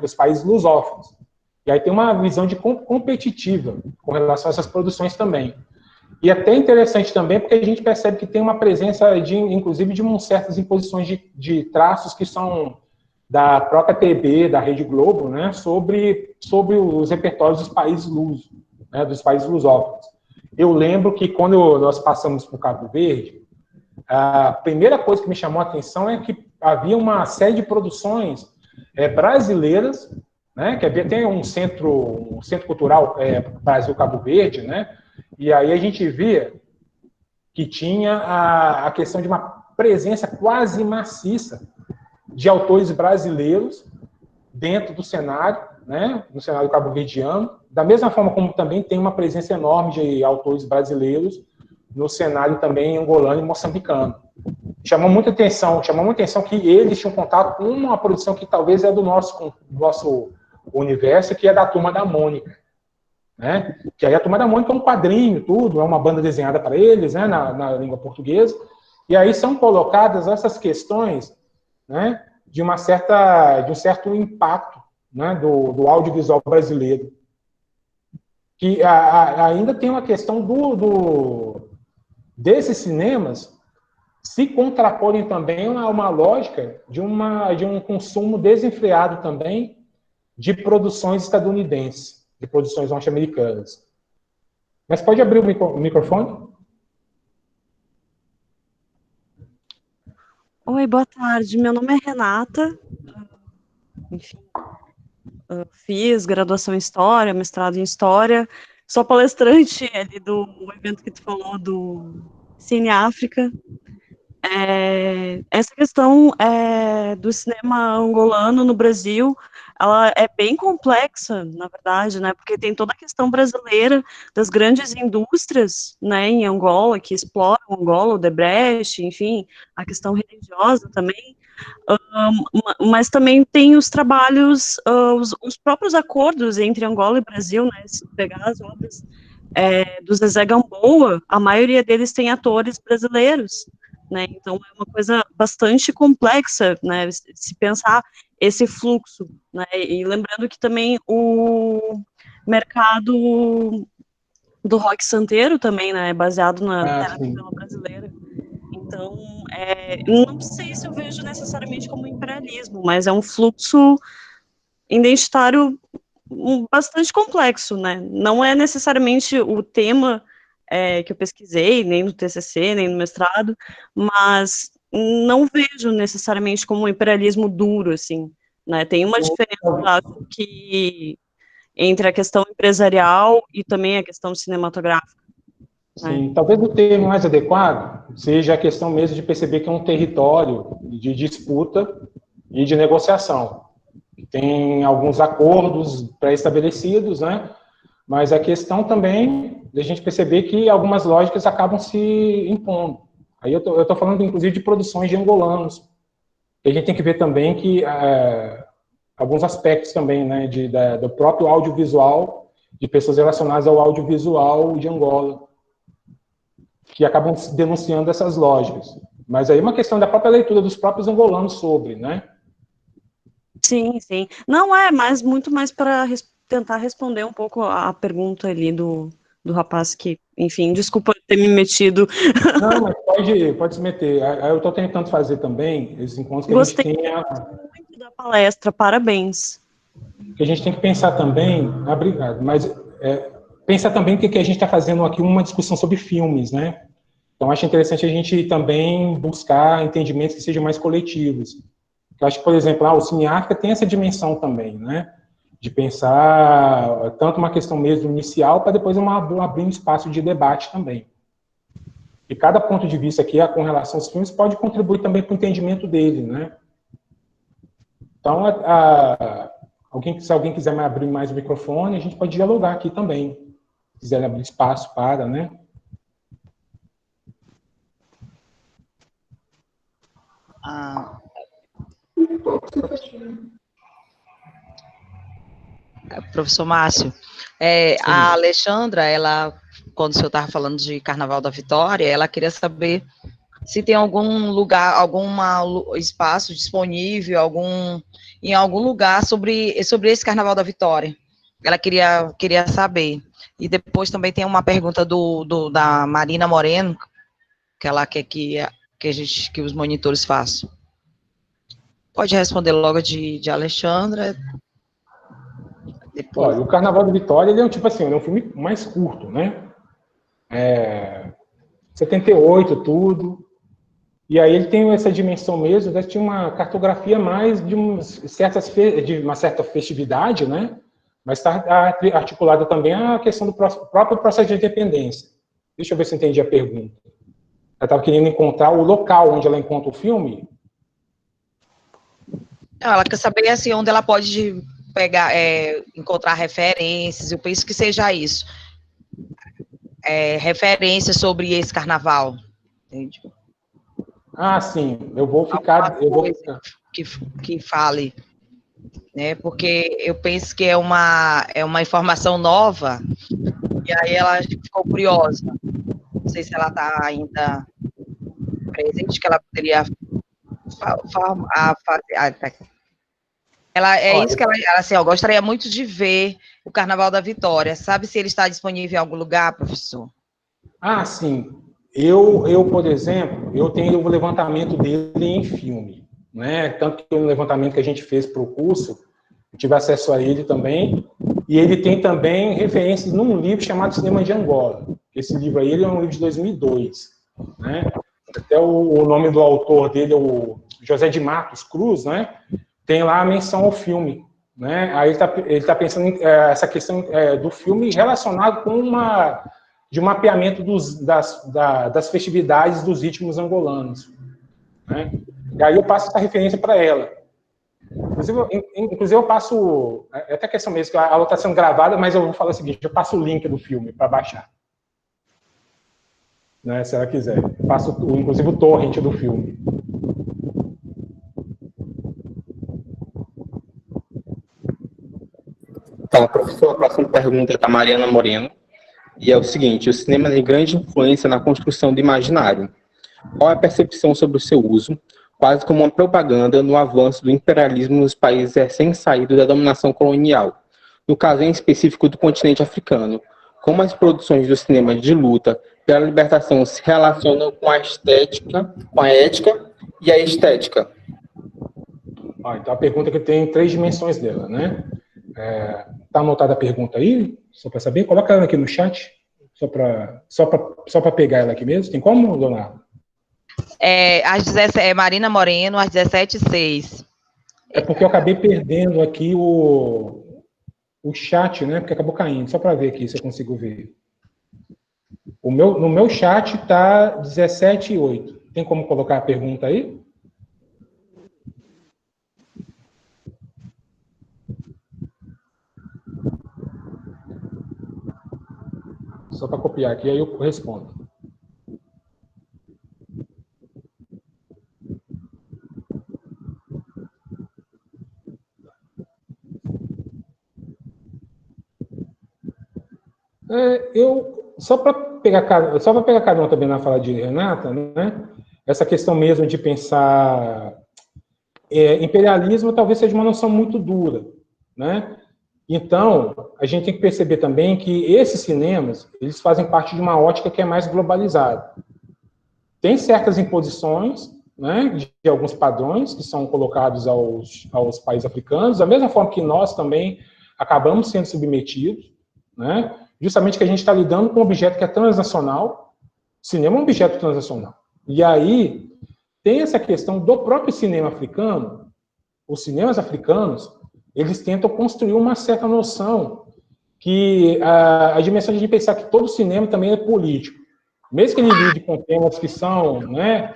dos países lusófonos. E aí tem uma visão competitiva com relação a essas produções também. E até interessante também, porque a gente percebe que tem uma presença, inclusive, de certas imposições de traços que são da própria TV, da Rede Globo, né, sobre os repertórios dos países lusos, né, dos países lusófonos. Eu lembro que quando nós passamos para o Cabo Verde, a primeira coisa que me chamou a atenção é que havia uma série de produções brasileiras, né, que havia até um centro cultural Brasil Cabo Verde, né, e aí a gente via que tinha a questão de uma presença quase maciça de autores brasileiros dentro do cenário, né, no cenário cabo-verdiano, da mesma forma como também tem uma presença enorme de autores brasileiros no cenário também angolano e moçambicano. Chamou muita atenção que eles tinham contato com uma produção que talvez é do nosso universo, que é da Turma da Mônica, né? Que aí a Turma da Mônica é um quadrinho, tudo, é uma banda desenhada para eles, né, na língua portuguesa, e aí são colocadas essas questões, né, de um certo impacto, né, do audiovisual brasileiro. Que ainda tem uma questão desses cinemas se contraporem também a uma lógica de um consumo desenfreado também de produções estadunidenses, de produções norte-americanas. Mas pode abrir o microfone? Oi, boa tarde. Meu nome é Renata. Enfim, fiz graduação em História, mestrado em História. Sou palestrante ali do evento que tu falou, do Cine África. Essa questão do cinema angolano no Brasil, ela é bem complexa, na verdade, né, porque tem toda a questão brasileira das grandes indústrias, né, em Angola, que exploram Angola, o Odebrecht, enfim, a questão religiosa também, mas também tem os trabalhos, os próprios acordos entre Angola e Brasil, né, se pegar as obras do Zezé Gamboa, a maioria deles tem atores brasileiros, né, então é uma coisa bastante complexa, né, se pensar esse fluxo, né, e lembrando que também o mercado do rock santeiro também, né, é baseado na telenovela brasileira, então não sei se eu vejo necessariamente como imperialismo, mas é um fluxo identitário bastante complexo, né, não é necessariamente o tema que eu pesquisei, nem no TCC, nem no mestrado, mas não vejo necessariamente como um imperialismo duro, assim, né? Tem uma diferença, acho que, entre a questão empresarial e também a questão cinematográfica. Sim, talvez o termo mais adequado seja a questão mesmo de perceber que é um território de disputa e de negociação. Tem alguns acordos pré-estabelecidos, né? Mas a questão também de a gente perceber que algumas lógicas acabam se impondo. Aí eu tô falando, inclusive, de produções de angolanos. E a gente tem que ver também que alguns aspectos também, né, do próprio audiovisual, de pessoas relacionadas ao audiovisual de Angola, que acabam denunciando essas lógicas. Mas aí é uma questão da própria leitura dos próprios angolanos sobre, né? Sim, sim. Não é, mas muito mais para tentar responder um pouco a pergunta ali do rapaz que, enfim, desculpa ter me metido. Não, mas pode se meter. Eu estou tentando fazer também esses encontros que Gostei a gente tenha. muito da palestra, parabéns. Que a gente tem que pensar também. Obrigado, mas pensar também que a gente está fazendo aqui uma discussão sobre filmes, né? Então, acho interessante a gente também buscar entendimentos que sejam mais coletivos. Eu acho que, por exemplo, o cineasta tem essa dimensão também, né? De pensar tanto uma questão mesmo inicial, para depois abrir um espaço de debate também. E cada ponto de vista aqui com relação aos filmes pode contribuir também para o entendimento dele, né? Então, se alguém quiser abrir mais o microfone, a gente pode dialogar aqui também. Se quiser abrir espaço para, né? Professor Márcio, a Alexandra, quando o senhor estava falando de Carnaval da Vitória, ela queria saber se tem algum lugar, algum espaço disponível, em algum lugar sobre esse Carnaval da Vitória. Ela queria saber. E depois também tem uma pergunta da Marina Moreno, que ela quer que os monitores façam. Pode responder logo de Alexandra. Depois. Olha, o Carnaval da Vitória, ele é tipo assim, ele é um filme mais curto, né? 78, tudo. E aí ele tem essa dimensão mesmo, né? Tinha uma cartografia mais de uma certa festividade, né? Mas está articulada também a questão do próprio processo de independência. Deixa eu ver se eu entendi a pergunta. Ela estava querendo encontrar o local onde ela encontra o filme? Não, ela quer saber assim, onde ela pode pegar, encontrar referências. Eu penso que seja isso. Referências sobre esse carnaval. Entende? Sim. Eu vou ficar. Que fale. Né, porque eu penso que é uma informação nova, e aí ela ficou curiosa. Não sei se ela está ainda presente, que ela poderia fazer. Isso que ela assim, eu gostaria muito de ver o Carnaval da Vitória. Sabe se ele está disponível em algum lugar, professor? Sim. Eu, por exemplo, eu tenho o levantamento dele em filme, né? Tanto que no levantamento que a gente fez para o curso, eu tive acesso a ele também, e ele tem também referências num livro chamado Cinema de Angola. Esse livro aí, ele é um livro de 2002, né? Até o nome do autor dele é o José de Matos Cruz, né? Tem lá a menção ao filme, né? Aí ele tá pensando em essa questão do filme relacionado com de mapeamento das festividades dos ritmos angolanos, né? E aí eu passo essa referência para ela. Inclusive eu passo, até questão mesmo, que a aula está sendo gravada, mas eu vou falar o seguinte, eu passo o link do filme para baixar. Né, se ela quiser. Eu passo, inclusive, o torrent do filme. Então, professor, a próxima pergunta é da Mariana Moreno. E é o seguinte: o cinema tem grande influência na construção do imaginário. Qual é a percepção sobre o seu uso, quase como uma propaganda no avanço do imperialismo nos países recém-saídos da dominação colonial? No caso em específico do continente africano, como as produções do cinema de luta pela libertação se relacionam com a estética, com a ética e a estética? Então a pergunta que tem 3 dimensões dela, né? Tá anotada a pergunta aí? Só para saber? Coloca ela aqui no chat. Só para pegar ela aqui mesmo? Tem como, Leonardo? Marina Moreno, às 17h06. É porque eu acabei perdendo aqui o chat, né? Porque acabou caindo. Só para ver aqui se eu consigo ver. No meu chat está 17h08. Tem como colocar a pergunta aí? Só para copiar aqui, aí eu respondo. Só para pegar carona também na fala de Renata, né? Essa questão mesmo de pensar imperialismo talvez seja uma noção muito dura, né? Então, a gente tem que perceber também que esses cinemas, eles fazem parte de uma ótica que é mais globalizada. Tem certas imposições, né, de alguns padrões que são colocados aos países africanos, da mesma forma que nós também acabamos sendo submetidos, né? Justamente que a gente está lidando com um objeto que é transnacional. O cinema é um objeto transnacional. E aí, tem essa questão do próprio cinema africano. Os cinemas africanos, eles tentam construir uma certa noção que a dimensão de pensar que todo cinema também é político. Mesmo que ele lide com temas que são, né,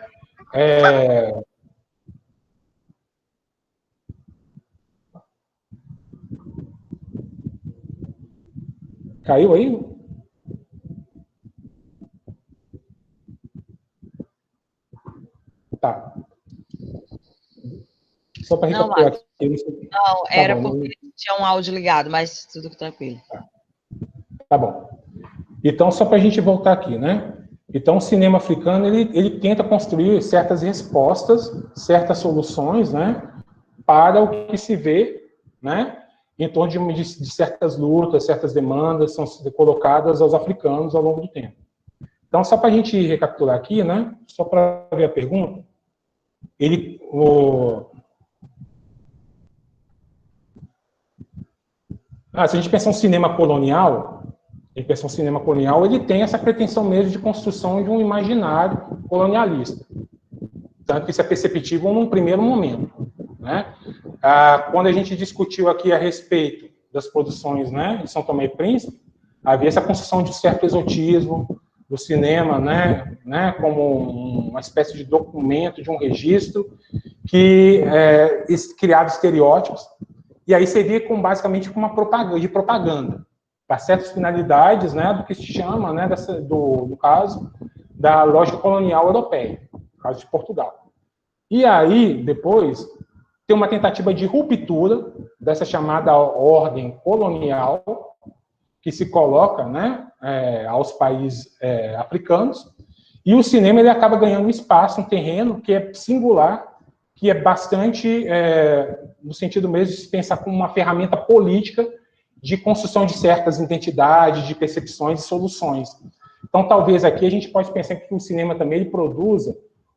Caiu aí? Tá. Só para recapitular aqui. Não, era porque tinha um áudio ligado, mas tudo tranquilo. Tá bom. Então, só para a gente voltar aqui, né? Então, o cinema africano, ele tenta construir certas respostas, certas soluções, né? Para o que se vê, né? Em torno de certas lutas, certas demandas são colocadas aos africanos ao longo do tempo. Então, só para a gente recapitular aqui, né? Só para ver a pergunta, se a gente pensar um cinema colonial, ele tem essa pretensão mesmo de construção de um imaginário colonialista. Tanto que isso é perceptível num primeiro momento, né? Quando a gente discutiu aqui a respeito das produções, né, de São Tomé e Príncipe, havia essa construção de certo exotismo do cinema, né, como uma espécie de documento, de um registro que criava estereótipos, e aí servia basicamente como uma propaganda para certas finalidades, né, do que se chama, né, do caso da lógica colonial europeia, no caso de Portugal. E aí, depois, tem uma tentativa de ruptura dessa chamada ordem colonial que se coloca, né, aos países africanos, e o cinema ele acaba ganhando um espaço, um terreno que é singular, que é bastante, no sentido mesmo de se pensar como uma ferramenta política de construção de certas identidades, de percepções e soluções. Então, talvez aqui a gente pode pensar que o cinema também ele produza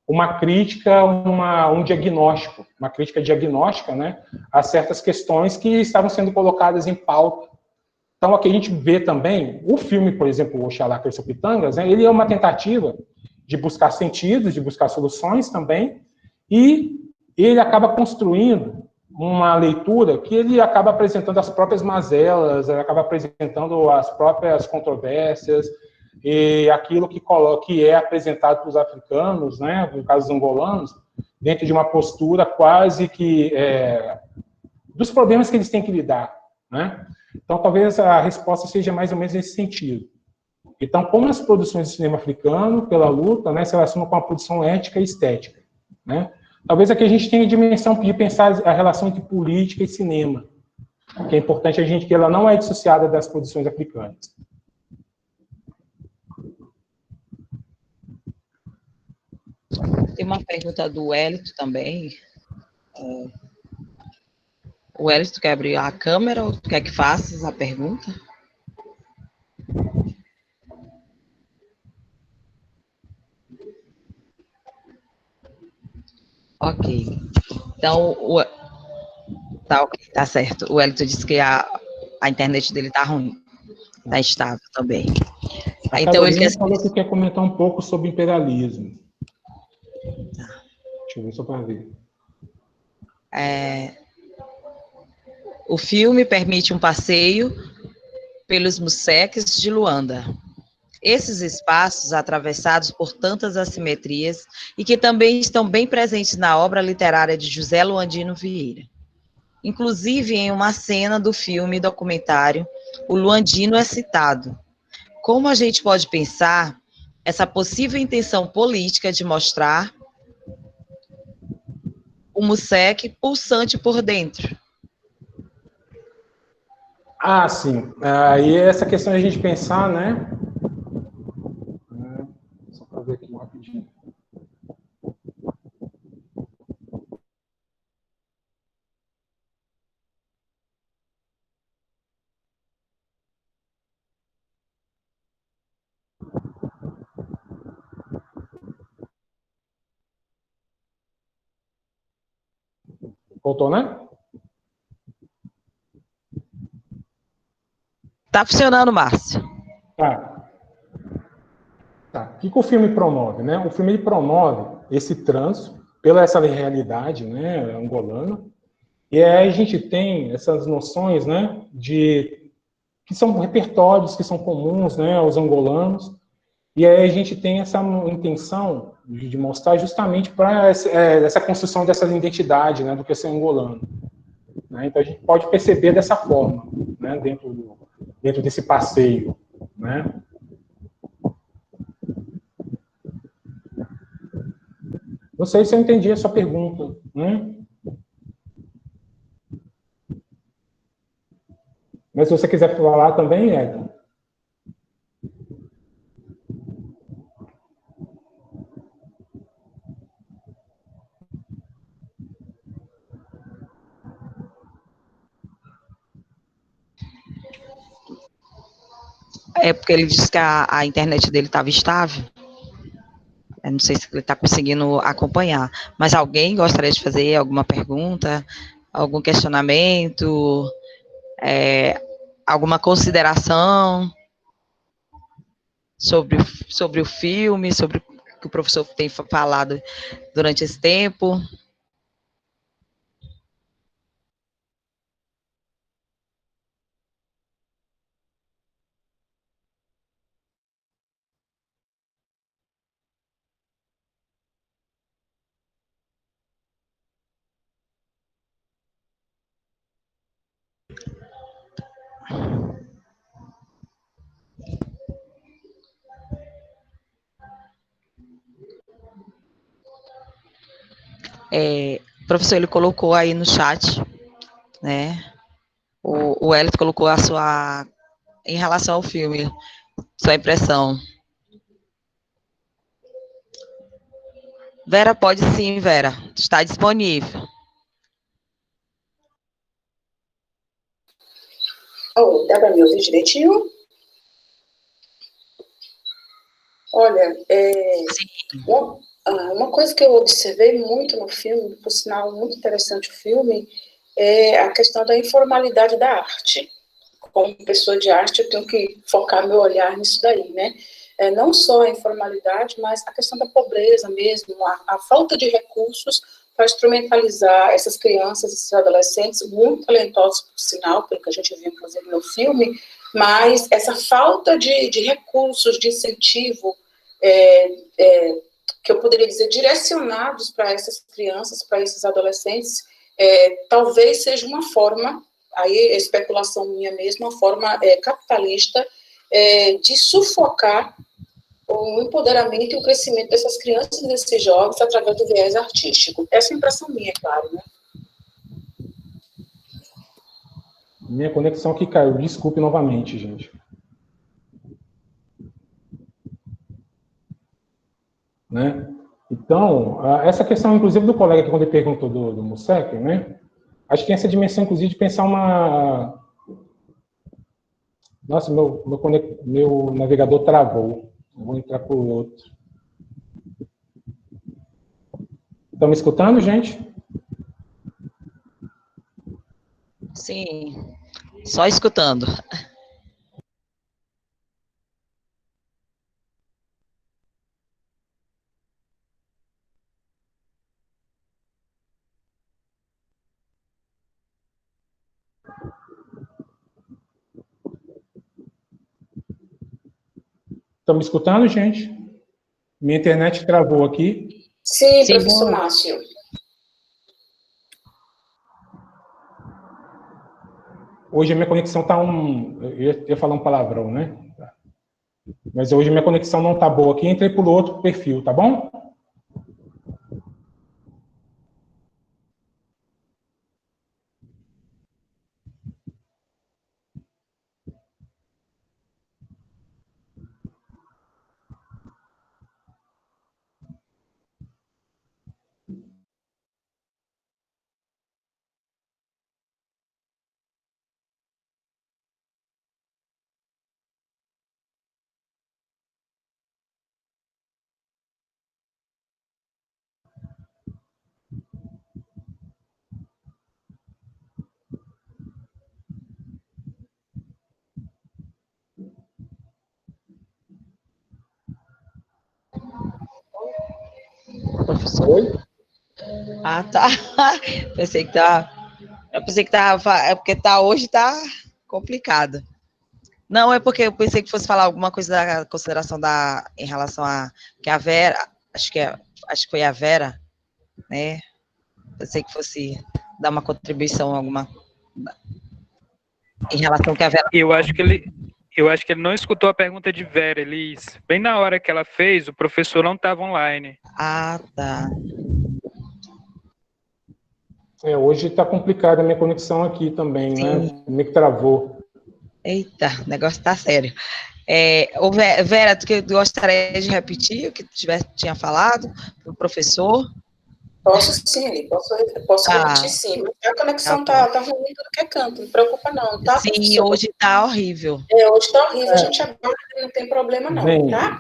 uma crítica, um diagnóstico, uma crítica diagnóstica, né, a certas questões que estavam sendo colocadas em pauta. Então, aqui a gente vê também, o filme, por exemplo, Oxalá Cresceu Pitangas, né, ele é uma tentativa de buscar sentidos, de buscar soluções também, e ele acaba construindo uma leitura que ele acaba apresentando as próprias mazelas, ele acaba apresentando as próprias controvérsias, e aquilo que é apresentado para os africanos, né, no caso dos angolanos, dentro de uma postura quase que dos problemas que eles têm que lidar, né? Então, talvez a resposta seja mais ou menos nesse sentido. Então, como as produções do cinema africano, pela luta, né, se relacionam com a produção ética e estética, né? Talvez aqui a gente tenha a dimensão de pensar a relação entre política e cinema, que é importante a gente que ela não é dissociada das produções africanas. Tem uma pergunta do Wellington também. O Wellington, tu quer abrir a câmera ou tu quer que faças a pergunta? Ok. Então, tá certo. O Wellington disse que a internet dele tá ruim, tá estável também. A Então, ele Carolina quer... falou que quer comentar um pouco sobre imperialismo. Deixa eu ver só para ver. O filme permite um passeio pelos museques de Luanda. Esses espaços, atravessados por tantas assimetrias, e que também estão bem presentes na obra literária de José Luandino Vieira. Inclusive, em uma cena do filme documentário, o Luandino é citado. Como a gente pode pensar essa possível intenção política de mostrar o museque pulsante por dentro? Ah, sim. Aí essa questão de a gente pensar, né? Só para ver aqui rapidinho. Voltou, né? Tá funcionando, Márcio. Tá. O que o filme promove, né? O filme ele promove esse trânsito pela essa realidade, né, angolana. E aí a gente tem essas noções, né, de que são repertórios que são comuns, né, aos angolanos. E aí a gente tem essa intenção de mostrar justamente para essa construção dessa identidade, né, do que é ser angolano. Né? Então a gente pode perceber dessa forma, né, dentro desse passeio, né? Não sei se eu entendi a sua pergunta, né? Mas se você quiser falar também, Edson. É porque ele disse que a internet dele estava estável. Eu não sei se ele está conseguindo acompanhar. Mas alguém gostaria de fazer alguma pergunta, algum questionamento, alguma consideração sobre o filme, sobre o que o professor tem falado durante esse tempo? O professor, ele colocou aí no chat, né? O Elito colocou a sua, em relação ao filme, sua impressão. Vera, pode sim, Vera. Está disponível. Oh, dá para me ouvir direitinho? Olha, uma coisa que eu observei muito no filme, por sinal, muito interessante o filme, é a questão da informalidade da arte. Como pessoa de arte, eu tenho que focar meu olhar nisso daí, né? Não só a informalidade, mas a questão da pobreza mesmo, a falta de recursos para instrumentalizar essas crianças, esses adolescentes, muito talentosos, por sinal, pelo que a gente viu, inclusive, no filme, mas essa falta de recursos, de incentivo, que eu poderia dizer, direcionados para essas crianças, para esses adolescentes, talvez seja uma forma, aí é especulação minha mesmo, uma forma capitalista de sufocar o empoderamento e o crescimento dessas crianças e desses jovens através do viés artístico. Essa é a impressão minha, é claro, né? Minha conexão aqui caiu. Desculpe novamente, gente. Né? Então, essa questão, inclusive, do colega que quando ele perguntou do Musek, né? Acho que tem essa dimensão, inclusive, de pensar uma... Nossa, meu navegador travou. Vou entrar para o outro. Estão me escutando, gente? Sim, só escutando. Estão me escutando, gente? Minha internet travou aqui. Sim, professor Márcio. Hoje a minha conexão está Eu ia falar um palavrão, né? Mas hoje a minha conexão não está boa aqui. Entrei por outro perfil, tá bom? Professor? Oi? Ah, tá. Pensei que tá. Eu pensei que tava. É porque hoje tá complicado. Não, é porque eu pensei que fosse falar alguma coisa da consideração em relação a que a Vera, acho que foi a Vera, né? Pensei que fosse dar uma contribuição alguma em relação ao que a Vera. Eu acho que ele não escutou a pergunta de Vera, Elis. Bem na hora que ela fez, o professor não estava online. Ah, tá. Hoje está complicada a minha conexão aqui também, né? Meio que travou. Eita, o negócio tá sério. Vera, tu gostaria de repetir o que tu tinha falado para o professor? Posso sim, posso repetir sim. A conexão tá ruim em tudo que é canto, não preocupa não, tá? Sim, professor? Hoje tá horrível. Hoje tá horrível, a gente agora não tem problema não, Bem, tá?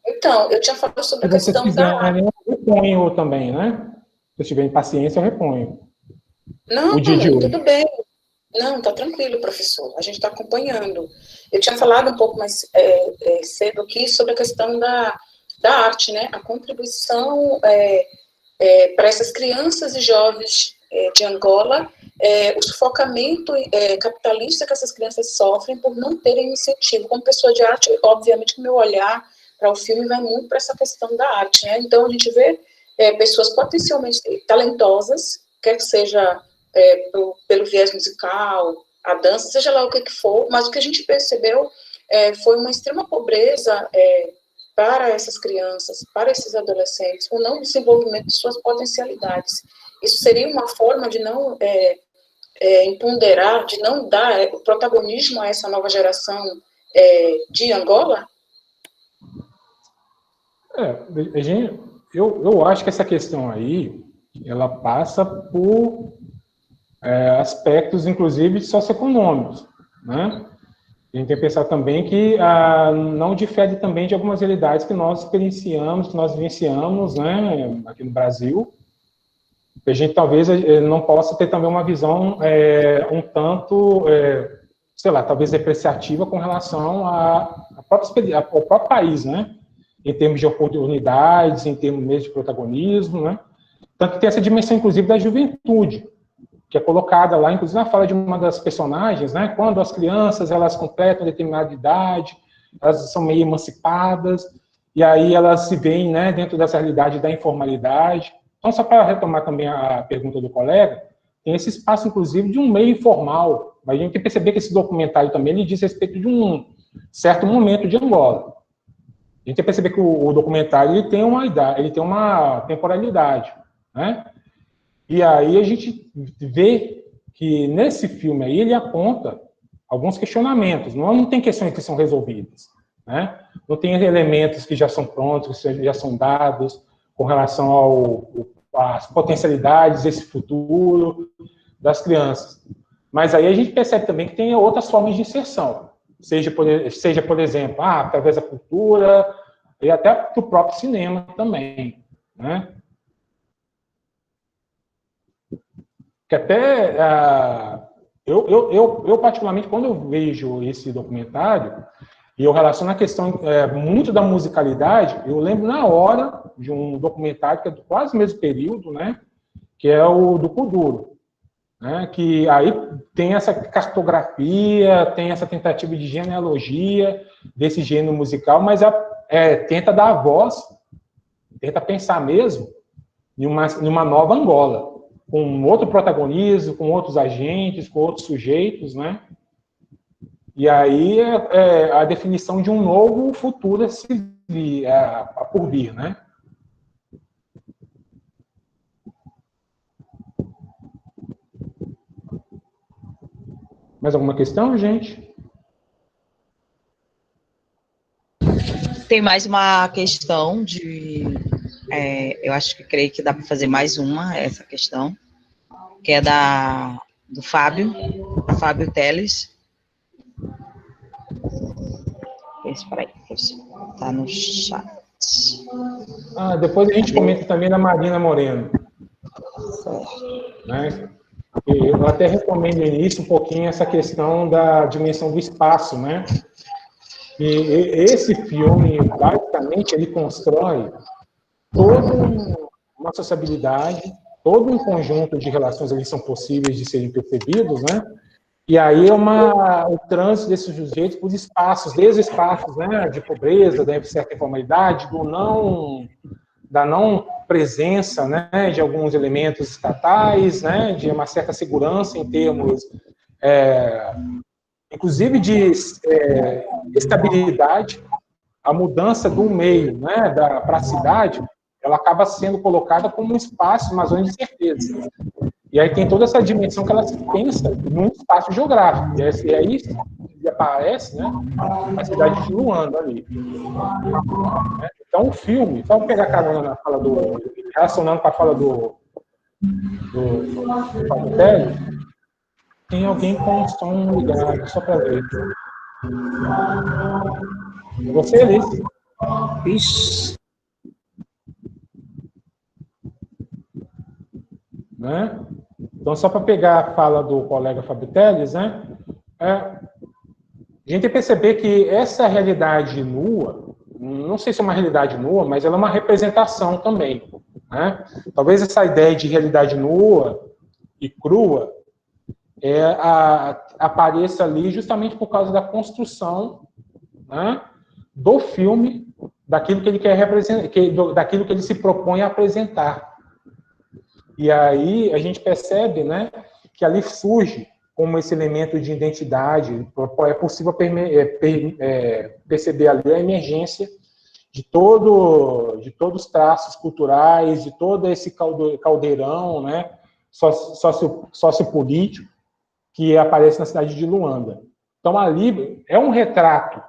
Então, eu tinha falado sobre a se vocês questão da... quiserem, eu reponho também, né? Se vocês tiverem paciência, eu reponho. Não, O dia de hoje. tudo bem. Não, tá tranquilo, professor. A gente está acompanhando. Eu tinha falado um pouco mais cedo aqui sobre a questão da arte, né? A contribuição para essas crianças e jovens de Angola, o sufocamento capitalista que essas crianças sofrem por não terem incentivo. Como pessoa de arte, obviamente que o meu olhar para o filme vai muito para essa questão da arte, né? Então, a gente vê pessoas potencialmente talentosas, quer que seja pelo viés musical, a dança, seja lá o que for, mas o que a gente percebeu foi uma extrema pobreza para essas crianças, para esses adolescentes, o não desenvolvimento de suas potencialidades. Isso seria uma forma de não empoderar, de não dar o protagonismo a essa nova geração de Angola? Eu acho que essa questão aí, ela passa por aspectos, inclusive, socioeconômicos, né? A gente tem que pensar também que não difere também de algumas realidades que nós experienciamos, que nós vivenciamos, né, aqui no Brasil. A gente talvez não possa ter também uma visão um tanto, sei lá, talvez depreciativa com relação ao próprio país, né? Em termos de oportunidades, em termos mesmo de protagonismo, né? Tanto que tem essa dimensão, inclusive, da juventude, que é colocada lá, inclusive na fala de uma das personagens, né? Quando as crianças, elas completam determinada idade, elas são meio emancipadas, e aí elas se veem, né, dentro dessa realidade da informalidade. Então, só para retomar também a pergunta do colega, tem esse espaço, inclusive, de um meio informal. Mas a gente tem que perceber que esse documentário também ele diz respeito de um certo momento de Angola. A gente tem que perceber que o documentário ele tem uma idade, ele tem uma temporalidade, né? E aí a gente vê que nesse filme aí ele aponta alguns questionamentos. Não tem questões que são resolvidas, né? Não tem elementos que já são prontos, que já são dados com relação às potencialidades, esse futuro das crianças. Mas aí a gente percebe também que tem outras formas de inserção. Seja por exemplo, através da cultura e até do próprio cinema também, né? Que até eu particularmente, quando eu vejo esse documentário e eu relaciono a questão muito da musicalidade, eu lembro na hora de um documentário que é do quase mesmo período, né? Que é o do Kuduro, né, que aí tem essa cartografia, tem essa tentativa de genealogia desse gênero musical, mas tenta dar a voz, tenta pensar mesmo em uma nova Angola, com outro protagonismo, com outros agentes, com outros sujeitos, né? E aí a definição de um novo futuro a por vir, né? Mais alguma questão, gente? Tem mais uma questão eu acho que creio que dá para fazer mais essa questão, que é do Fábio Teles. Espera aí, está no chat. Depois a gente comenta também da Marina Moreno. Né? Eu até recomendo no início um pouquinho essa questão da dimensão do espaço, né? E esse filme, basicamente, ele constrói toda uma sociabilidade, todo um conjunto de relações ali são possíveis de serem percebidos, né? E aí o trânsito desses sujeitos por espaços, desde espaços, né, de pobreza, de certa informalidade, da não presença, né, de alguns elementos estatais, né, de uma certa segurança em termos, inclusive de estabilidade, a mudança do meio, né, para a cidade, ela acaba sendo colocada como um espaço, uma zona de certeza. E aí tem toda essa dimensão que ela se pensa num espaço geográfico. E aí aparece, né, a cidade de Luanda ali. Então o filme, vamos pegar carona na fala relacionando com a fala do Fábio Teles, tem alguém com o som ligado, só para ver. Você, Alice? Ixi. Né? Então, só para pegar a fala do colega Fábio Teles, né? A gente tem que perceber que essa realidade nua, não sei se é uma realidade nua, mas ela é uma representação também. Né? Talvez essa ideia de realidade nua e crua apareça ali justamente por causa da construção, né, do filme, daquilo que ele quer representar, daquilo que ele se propõe a apresentar. E aí a gente percebe, né, que ali surge como esse elemento de identidade, é possível perceber ali a emergência de todos os traços culturais, de todo esse caldeirão, né, sociopolítico que aparece na cidade de Luanda. Então ali é um retrato.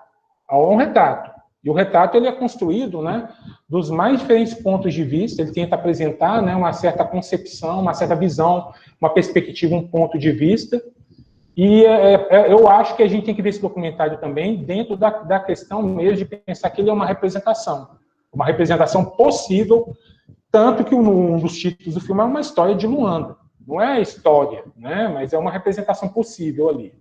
E o retrato ele é construído, né, dos mais diferentes pontos de vista. Ele tenta apresentar, né, uma certa concepção, uma certa visão, uma perspectiva, um ponto de vista. E eu acho que a gente tem que ver esse documentário também dentro da questão mesmo de pensar que ele é uma representação possível, tanto que um dos títulos do filme é uma história de Luanda. Não é história, né, mas é uma representação possível ali.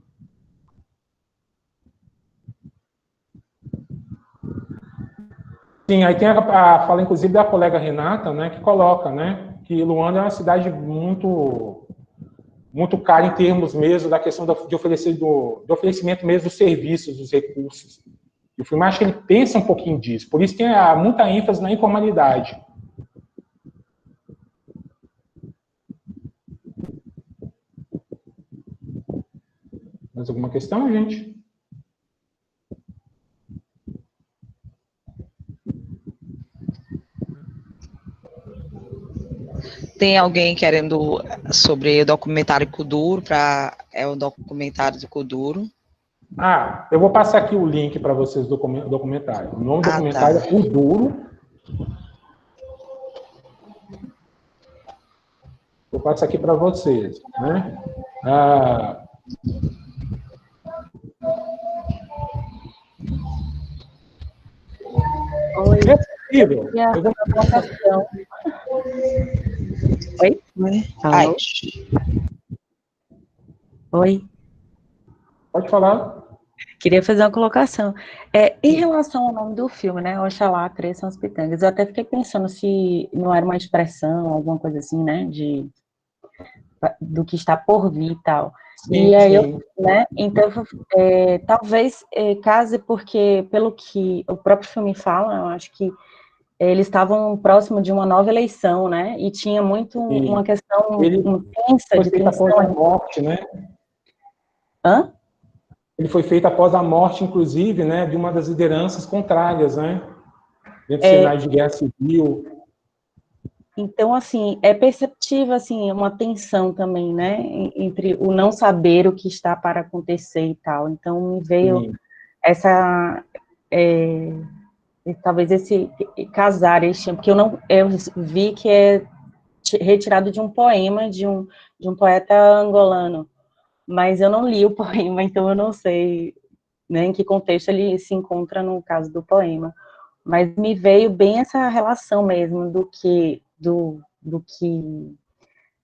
Sim, aí tem a fala, inclusive, da colega Renata, né, que coloca, né, que Luanda é uma cidade muito, muito cara em termos mesmo da questão do oferecimento mesmo dos serviços, dos recursos. E o filme, acho que ele pensa um pouquinho disso, por isso tem muita ênfase na informalidade. Mais alguma questão, gente? Tem alguém querendo sobre o documentário Kuduro, é o documentário do Kuduro. Eu vou passar aqui o link para vocês do documentário. O nome do documentário é Kuduro. Vou passar aqui para vocês, né? Oi. É possível. Oi? Alô? Oi. Pode falar. Queria fazer uma colocação. Em relação ao nome do filme, né? Oxalá cresçam as pitangas. Eu até fiquei pensando se não era uma expressão, alguma coisa assim, né? do que está por vir e tal. Sim, e aí, sim. Né, então, talvez case porque, pelo que o próprio filme fala, eu acho que eles estavam próximo de uma nova eleição, né, e tinha muito uma questão Ele tensa foi de feito após tensão. a morte, né? Hã? Ele foi feito após a morte, inclusive, né, de uma das lideranças contrárias, né? Dentro do cenário de guerra civil. Então, assim, é perceptível, assim, uma tensão também, né, entre o não saber o que está para acontecer e tal. Então, me veio essa, talvez esse casar, porque eu vi que é retirado de um poema de um poeta angolano, mas eu não li o poema, então eu não sei, né, em que contexto ele se encontra no caso do poema. Mas me veio bem essa relação mesmo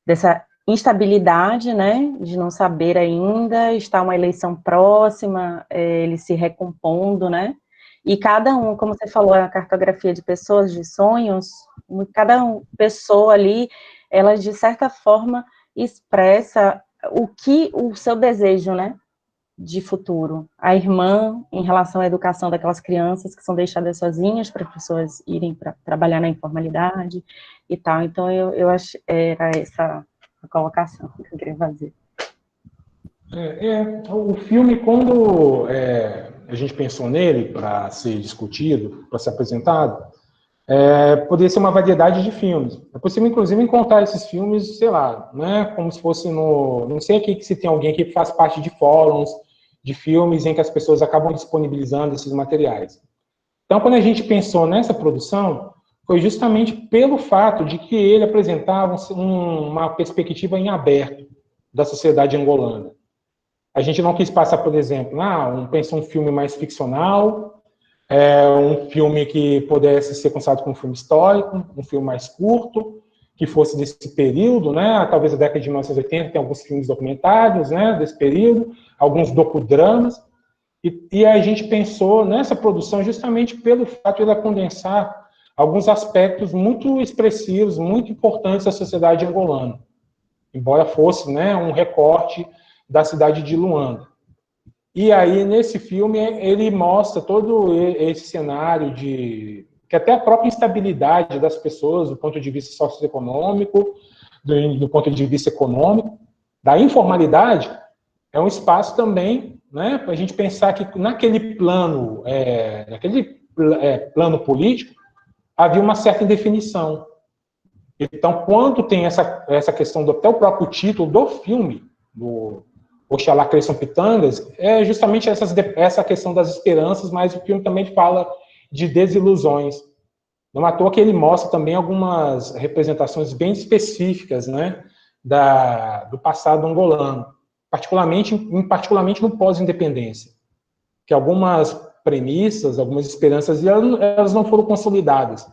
dessa instabilidade, né, de não saber ainda, está uma eleição próxima, ele se recompondo, né, e cada um, como você falou, a cartografia de pessoas, de sonhos, cada pessoa ali, ela de certa forma expressa o seu desejo, né, de futuro. A irmã, em relação à educação daquelas crianças que são deixadas sozinhas para as pessoas irem para trabalhar na informalidade e tal. Então, eu acho era essa a colocação que eu queria fazer. O filme, quando a gente pensou nele para ser discutido, para ser apresentado, poderia ser uma variedade de filmes. É possível, inclusive, encontrar esses filmes, sei lá, né, como se fosse no... Não sei aqui se tem alguém que faz parte de fóruns, de filmes em que as pessoas acabam disponibilizando esses materiais. Então, quando a gente pensou nessa produção, foi justamente pelo fato de que ele apresentava uma perspectiva em aberto da sociedade angolana. A gente não quis passar, por exemplo, pensou um filme mais ficcional, um filme que pudesse ser considerado como um filme histórico, um filme mais curto, que fosse desse período, né? Talvez a década de 1980 tem alguns filmes documentários, né, desse período, alguns docudramas, e a gente pensou nessa produção justamente pelo fato de ela condensar alguns aspectos muito expressivos, muito importantes da sociedade angolana, embora fosse, né, um recorte da cidade de Luanda. E aí, nesse filme, ele mostra todo esse cenário que até a própria instabilidade das pessoas, do ponto de vista socioeconômico, do ponto de vista econômico, da informalidade, é um espaço também, né, para a gente pensar que naquele plano político, havia uma certa indefinição. Então, quando tem essa questão até o próprio título do filme, do Oxalá Cresçam Pitangas, é justamente essa questão das esperanças, mas o filme também fala de desilusões. Não é à toa que ele mostra também algumas representações bem específicas, né, do passado angolano, particularmente no pós-independência, que algumas premissas, algumas esperanças, elas não foram consolidadas.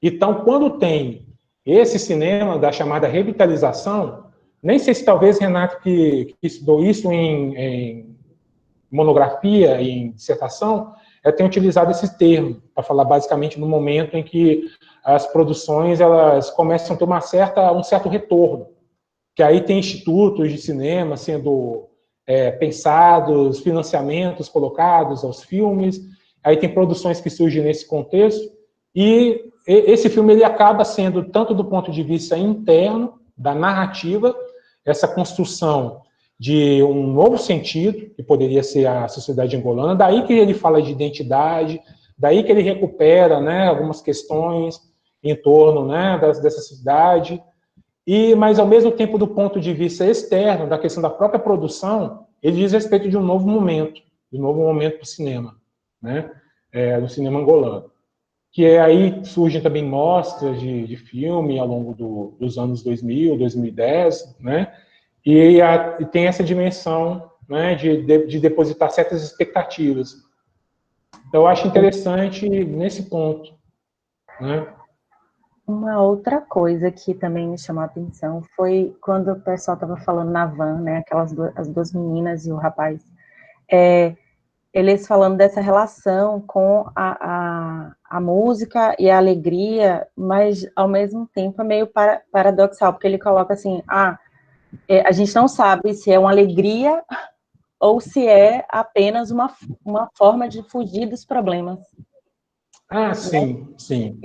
Então, quando tem esse cinema da chamada revitalização, nem sei se talvez Renato, que estudou isso em monografia, em dissertação, tem utilizado esse termo para falar basicamente no momento em que as produções elas começam a ter um certo retorno, que aí tem institutos de cinema sendo pensados, financiamentos colocados aos filmes, aí tem produções que surgem nesse contexto, e esse filme ele acaba sendo, tanto do ponto de vista interno, da narrativa, essa construção de um novo sentido, que poderia ser a sociedade angolana, daí que ele fala de identidade, daí que ele recupera, né, algumas questões em torno, né, dessa cidade, mas ao mesmo tempo do ponto de vista externo, da questão da própria produção, ele diz respeito de um novo momento para o cinema, né, do cinema angolano. Que aí surgem também mostras de filme ao longo dos anos 2000, 2010, né, e tem essa dimensão, né, de depositar certas expectativas. Então, eu acho interessante nesse ponto, né. Uma outra coisa que também me chamou a atenção foi quando o pessoal estava falando na van, né, as duas meninas e o rapaz, eles falando dessa relação com a música e a alegria, mas ao mesmo tempo é meio paradoxal, porque ele coloca assim, a gente não sabe se é uma alegria ou se é apenas uma forma de fugir dos problemas. Ah, sim, né? Sim.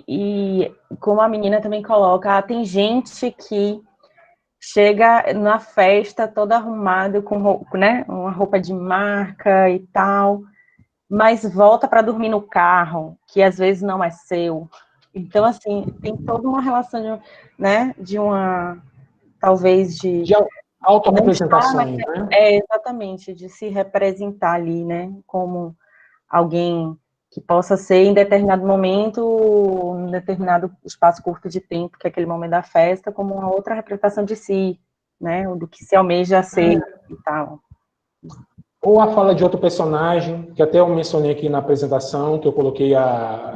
E como a menina também coloca, tem gente que chega na festa toda arrumada, com roupa, né, uma roupa de marca e tal, mas volta para dormir no carro, que às vezes não é seu. Então, assim, tem toda uma relação, né, de uma, talvez de autorrepresentações, né? Exatamente, de se representar ali, né, como alguém que possa ser em determinado momento, em determinado espaço curto de tempo, que é aquele momento da festa, como uma outra representação de si, né, do que se almeja ser e tal. Ou a fala de outro personagem, que até eu mencionei aqui na apresentação, que eu coloquei,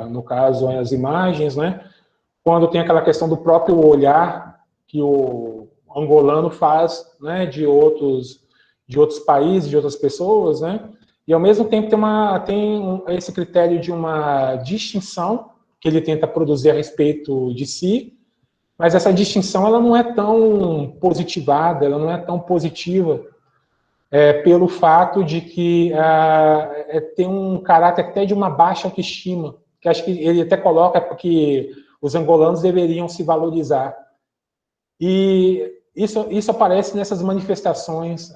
no caso, as imagens, né, quando tem aquela questão do próprio olhar que o angolano faz, né, de outros países, de outras pessoas, né, e ao mesmo tempo tem esse critério de uma distinção que ele tenta produzir a respeito de si, mas essa distinção ela não é tão positivada, ela não é tão positiva, pelo fato de que tem um caráter até de uma baixa autoestima, que acho que ele até coloca que os angolanos deveriam se valorizar. E isso aparece nessas manifestações,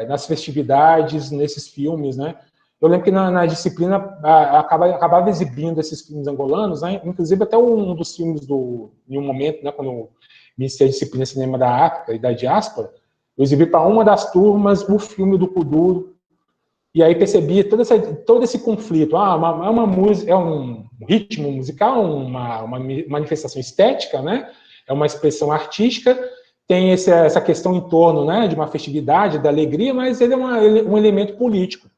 nas festividades, nesses filmes, né? Eu lembro que na disciplina acabava exibindo esses filmes angolanos, né? Inclusive até um dos filmes em um momento, né, quando eu iniciei a disciplina Cinema da África e da Diáspora, eu exibi para uma das turmas o filme do Kuduro, e aí percebi todo esse conflito. Uma música, é um ritmo musical, uma manifestação estética, né? É uma expressão artística, tem essa questão em torno, né, de uma festividade, da alegria, mas ele é um elemento político.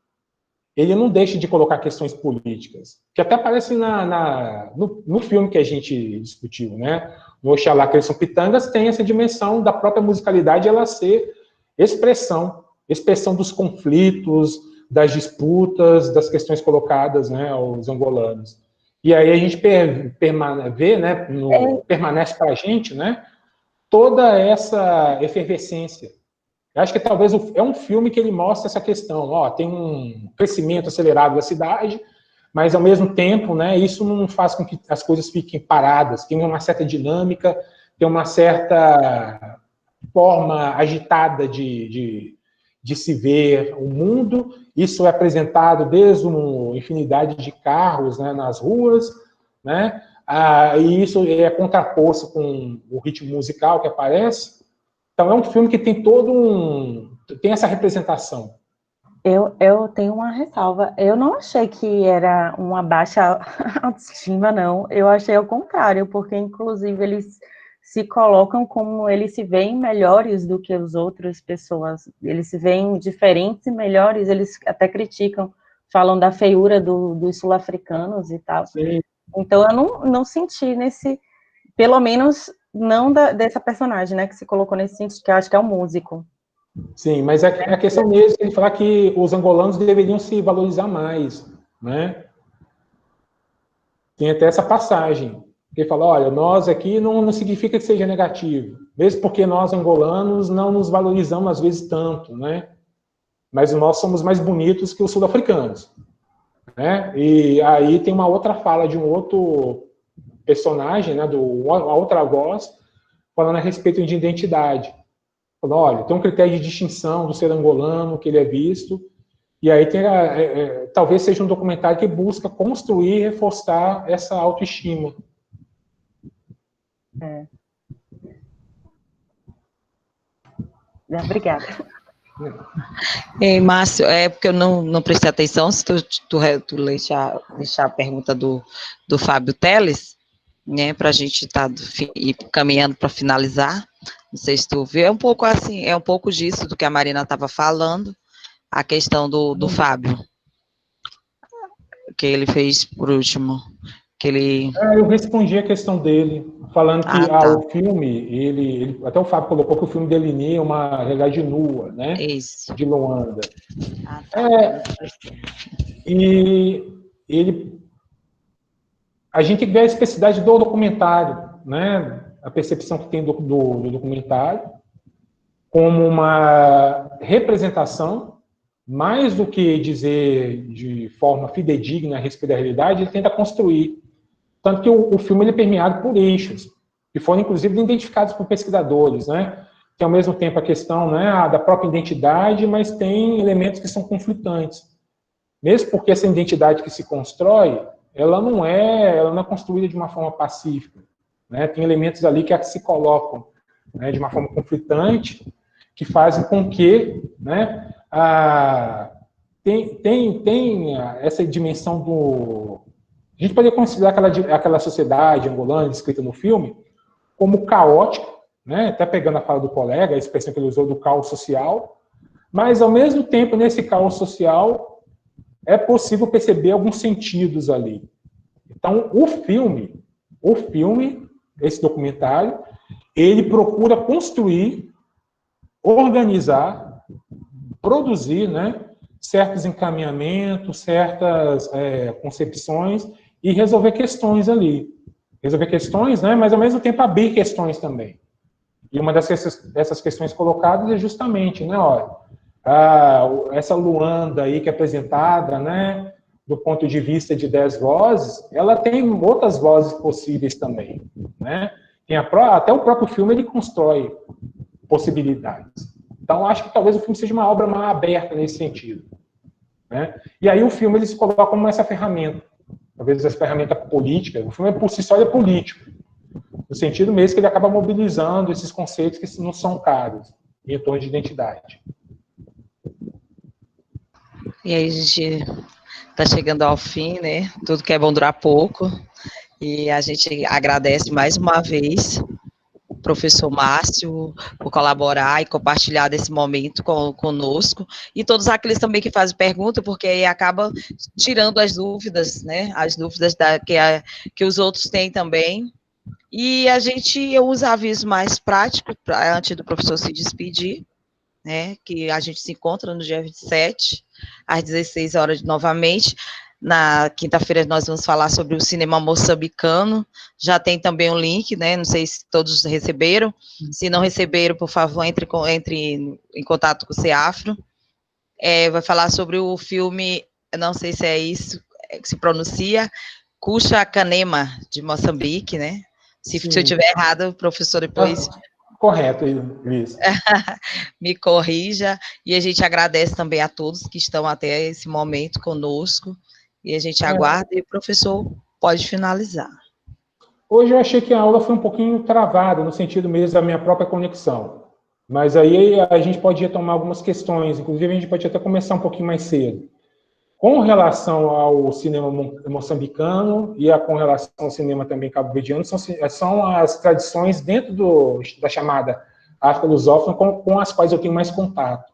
Ele não deixa de colocar questões políticas, que até aparecem no filme que a gente discutiu, né? No Oxalá, que eles são pitangas, tem essa dimensão da própria musicalidade, ela ser expressão dos conflitos, das disputas, das questões colocadas, né, aos angolanos. E aí a gente vê, né, permanece para a gente, né, toda essa efervescência. Eu acho que talvez é um filme que ele mostra essa questão, tem um crescimento acelerado da cidade, mas ao mesmo tempo, né, isso não faz com que as coisas fiquem paradas, tem uma certa dinâmica, tem uma certa forma agitada de se ver o mundo. Isso é apresentado desde uma infinidade de carros, né, nas ruas, né, e isso é contraposto com o ritmo musical que aparece. Então é um filme que tem tem essa representação. Eu tenho uma ressalva. Eu não achei que era uma baixa autoestima, não. Eu achei ao contrário, porque, inclusive, eles se colocam como eles se veem melhores do que as outras pessoas. Eles se veem diferentes e melhores, eles até criticam, falam da feiura dos sul-africanos e tal. Sim. Então, eu não senti pelo menos, não dessa personagem, né, que se colocou nesse sentido, que eu acho que é o músico. Sim, mas é a questão mesmo de falar que os angolanos deveriam se valorizar mais, né? Tem até essa passagem, que ele fala, olha, nós aqui não significa que seja negativo, mesmo porque nós angolanos não nos valorizamos às vezes tanto, né? Mas nós somos mais bonitos que os sul-africanos, né? E aí tem uma outra fala de um outro personagem, né, uma outra voz, falando a respeito de identidade. Falando, olha, tem um critério de distinção do ser angolano, que ele é visto, e aí tem talvez seja um documentário que busca construir e reforçar essa autoestima. Obrigada. Márcio, porque eu não prestei atenção, se tu deixar a pergunta do Fábio Teles, né, para a gente ir caminhando para finalizar. Não sei se tu viu, é um pouco assim, é um pouco disso do que a Marina estava falando, a questão do Fábio, que ele fez por último, que ele... Eu respondi a questão dele, falando que o filme, até o Fábio colocou que o filme delineia uma realidade nua, né? Isso. De Luanda. E a gente vê a especificidade do documentário, né? A percepção que tem do documentário, como uma representação, mais do que dizer de forma fidedigna a respeito da realidade, ele tenta construir. Tanto que o filme ele é permeado por eixos, que foram, inclusive, identificados por pesquisadores, né? Tem, ao mesmo tempo, a questão, né, da própria identidade, mas tem elementos que são conflitantes. Mesmo porque essa identidade que se constrói, ela não é construída de uma forma pacífica, né? Tem elementos ali que se colocam, né, de uma forma conflitante, que fazem com que, né, tem essa dimensão do... A gente poderia considerar aquela sociedade angolana descrita no filme como caótica, né, até pegando a fala do colega, a expressão que ele usou do caos social, mas, ao mesmo tempo, nesse caos social, é possível perceber alguns sentidos ali. Então, o filme, esse documentário, ele procura construir, organizar, produzir, né, certos encaminhamentos, certas concepções e resolver questões ali. Resolver questões, né, mas ao mesmo tempo abrir questões também. E uma dessas questões colocadas é justamente, né, olha, essa Luanda aí que é apresentada, né, do ponto de vista de 10 vozes, ela tem outras vozes possíveis também, né? Tem até o próprio filme ele constrói possibilidades. Então, acho que talvez o filme seja uma obra mais aberta nesse sentido, né? E aí o filme ele se coloca como essa ferramenta, talvez essa ferramenta política. O filme por si só é político, no sentido mesmo que ele acaba mobilizando esses conceitos que não são caros em torno de identidade. E aí a gente está chegando ao fim, né? Tudo que é bom durar pouco. E a gente agradece mais uma vez o professor Márcio por colaborar e compartilhar desse momento conosco. E todos aqueles também que fazem pergunta, porque aí acaba tirando as dúvidas, né? As dúvidas que os outros têm também. E eu uso aviso mais prático, antes do professor se despedir, né, que a gente se encontra no dia 27, às 16 horas novamente. Na quinta-feira nós vamos falar sobre o cinema moçambicano, já tem também um link, né, não sei se todos receberam, se não receberam, por favor, entre em contato com o CEAFRO. Vai falar sobre o filme, não sei se é isso que se pronuncia, Cuxa Canema, de Moçambique, né, se eu estiver errado, o professor depois... Correto, Luiz. Me corrija, e a gente agradece também a todos que estão até esse momento conosco, e a gente aguarda, e o professor pode finalizar. Hoje eu achei que a aula foi um pouquinho travada, no sentido mesmo da minha própria conexão, mas aí a gente pode retomar algumas questões, inclusive a gente pode até começar um pouquinho mais cedo. Com relação ao cinema moçambicano e com relação ao cinema também cabo-verdiano, são as tradições dentro da chamada África lusófona com as quais eu tenho mais contato.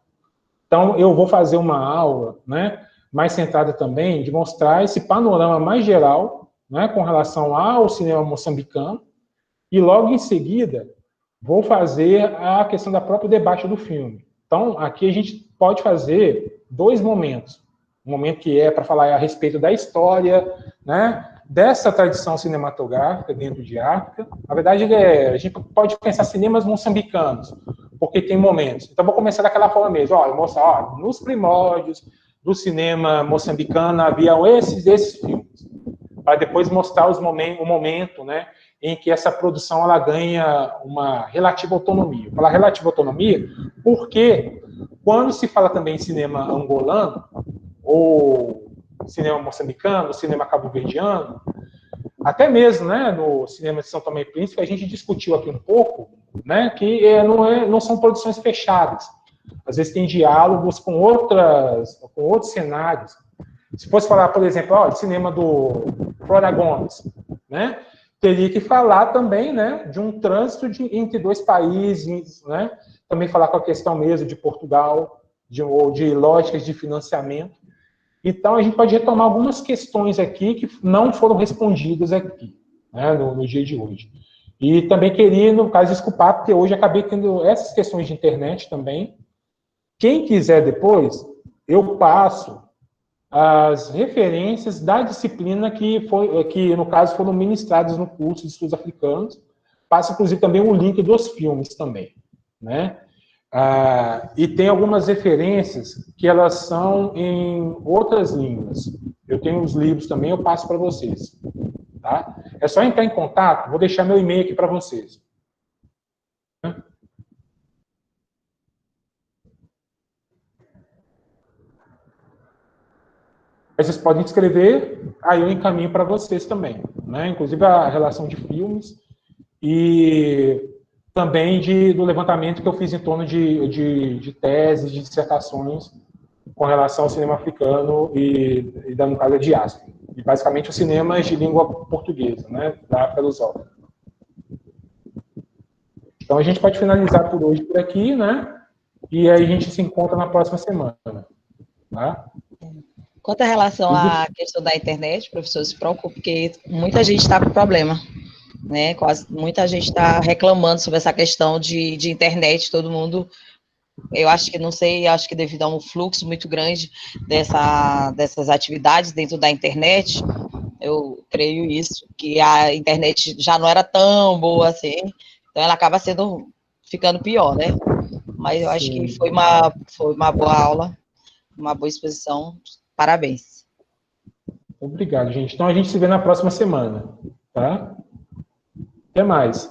Então, eu vou fazer uma aula, né, mais centrada também, de mostrar esse panorama mais geral, né, com relação ao cinema moçambicano, e logo em seguida vou fazer a questão da própria debate do filme. Então, aqui a gente pode fazer 2 momentos. Um momento que é para falar a respeito da história, né, dessa tradição cinematográfica dentro de África. Na verdade, a gente pode pensar cinemas moçambicanos, porque tem momentos. Então, vou começar daquela forma mesmo. Olha, mostrar, nos primórdios do cinema moçambicano havia esses filmes, para depois mostrar o momento, né, em que essa produção ela ganha uma relativa autonomia. Falar relativa autonomia porque quando se fala também em cinema angolano, ou cinema moçambicano, cinema cabo-verdiano, até mesmo, né, no cinema de São Tomé e Príncipe, a gente discutiu aqui um pouco, né, que não são produções fechadas. Às vezes tem diálogos com outros cenários. Se fosse falar, por exemplo, de cinema do Flora Gomes, né, teria que falar também, né, de um trânsito entre 2 países, né, também falar com a questão mesmo de Portugal, ou de lógicas de financiamento. Então, a gente pode retomar algumas questões aqui que não foram respondidas aqui, né, no dia de hoje. E também queria, no caso, desculpar, porque hoje acabei tendo essas questões de internet também. Quem quiser depois, eu passo as referências da disciplina que no caso, foram ministradas no curso de estudos africanos. Passo, inclusive, também o link dos filmes também, né? E tem algumas referências que elas são em outras línguas. Eu tenho os livros também, eu passo para vocês. Tá? É só entrar em contato, vou deixar meu e-mail aqui para vocês. Vocês podem escrever, aí eu encaminho para vocês também, né? Inclusive a relação de filmes e também do levantamento que eu fiz em torno de teses, de dissertações com relação ao cinema africano e da no diáspora. E basicamente os cinemas de língua portuguesa, né? Da África lusófona. Então a gente pode finalizar por hoje por aqui, né? E aí a gente se encontra na próxima semana, tá? Quanto à relação à questão da internet, professor, se preocupe, porque muita gente está com problema, né? Muita gente está reclamando sobre essa questão de internet, todo mundo, eu acho que, não sei, acho que devido a um fluxo muito grande dessas atividades dentro da internet, eu creio isso, que a internet já não era tão boa assim, então ela acaba ficando pior, né? Mas eu acho que foi uma boa aula, uma boa exposição. Parabéns. Obrigado, gente. Então a gente se vê na próxima semana, tá? Até mais.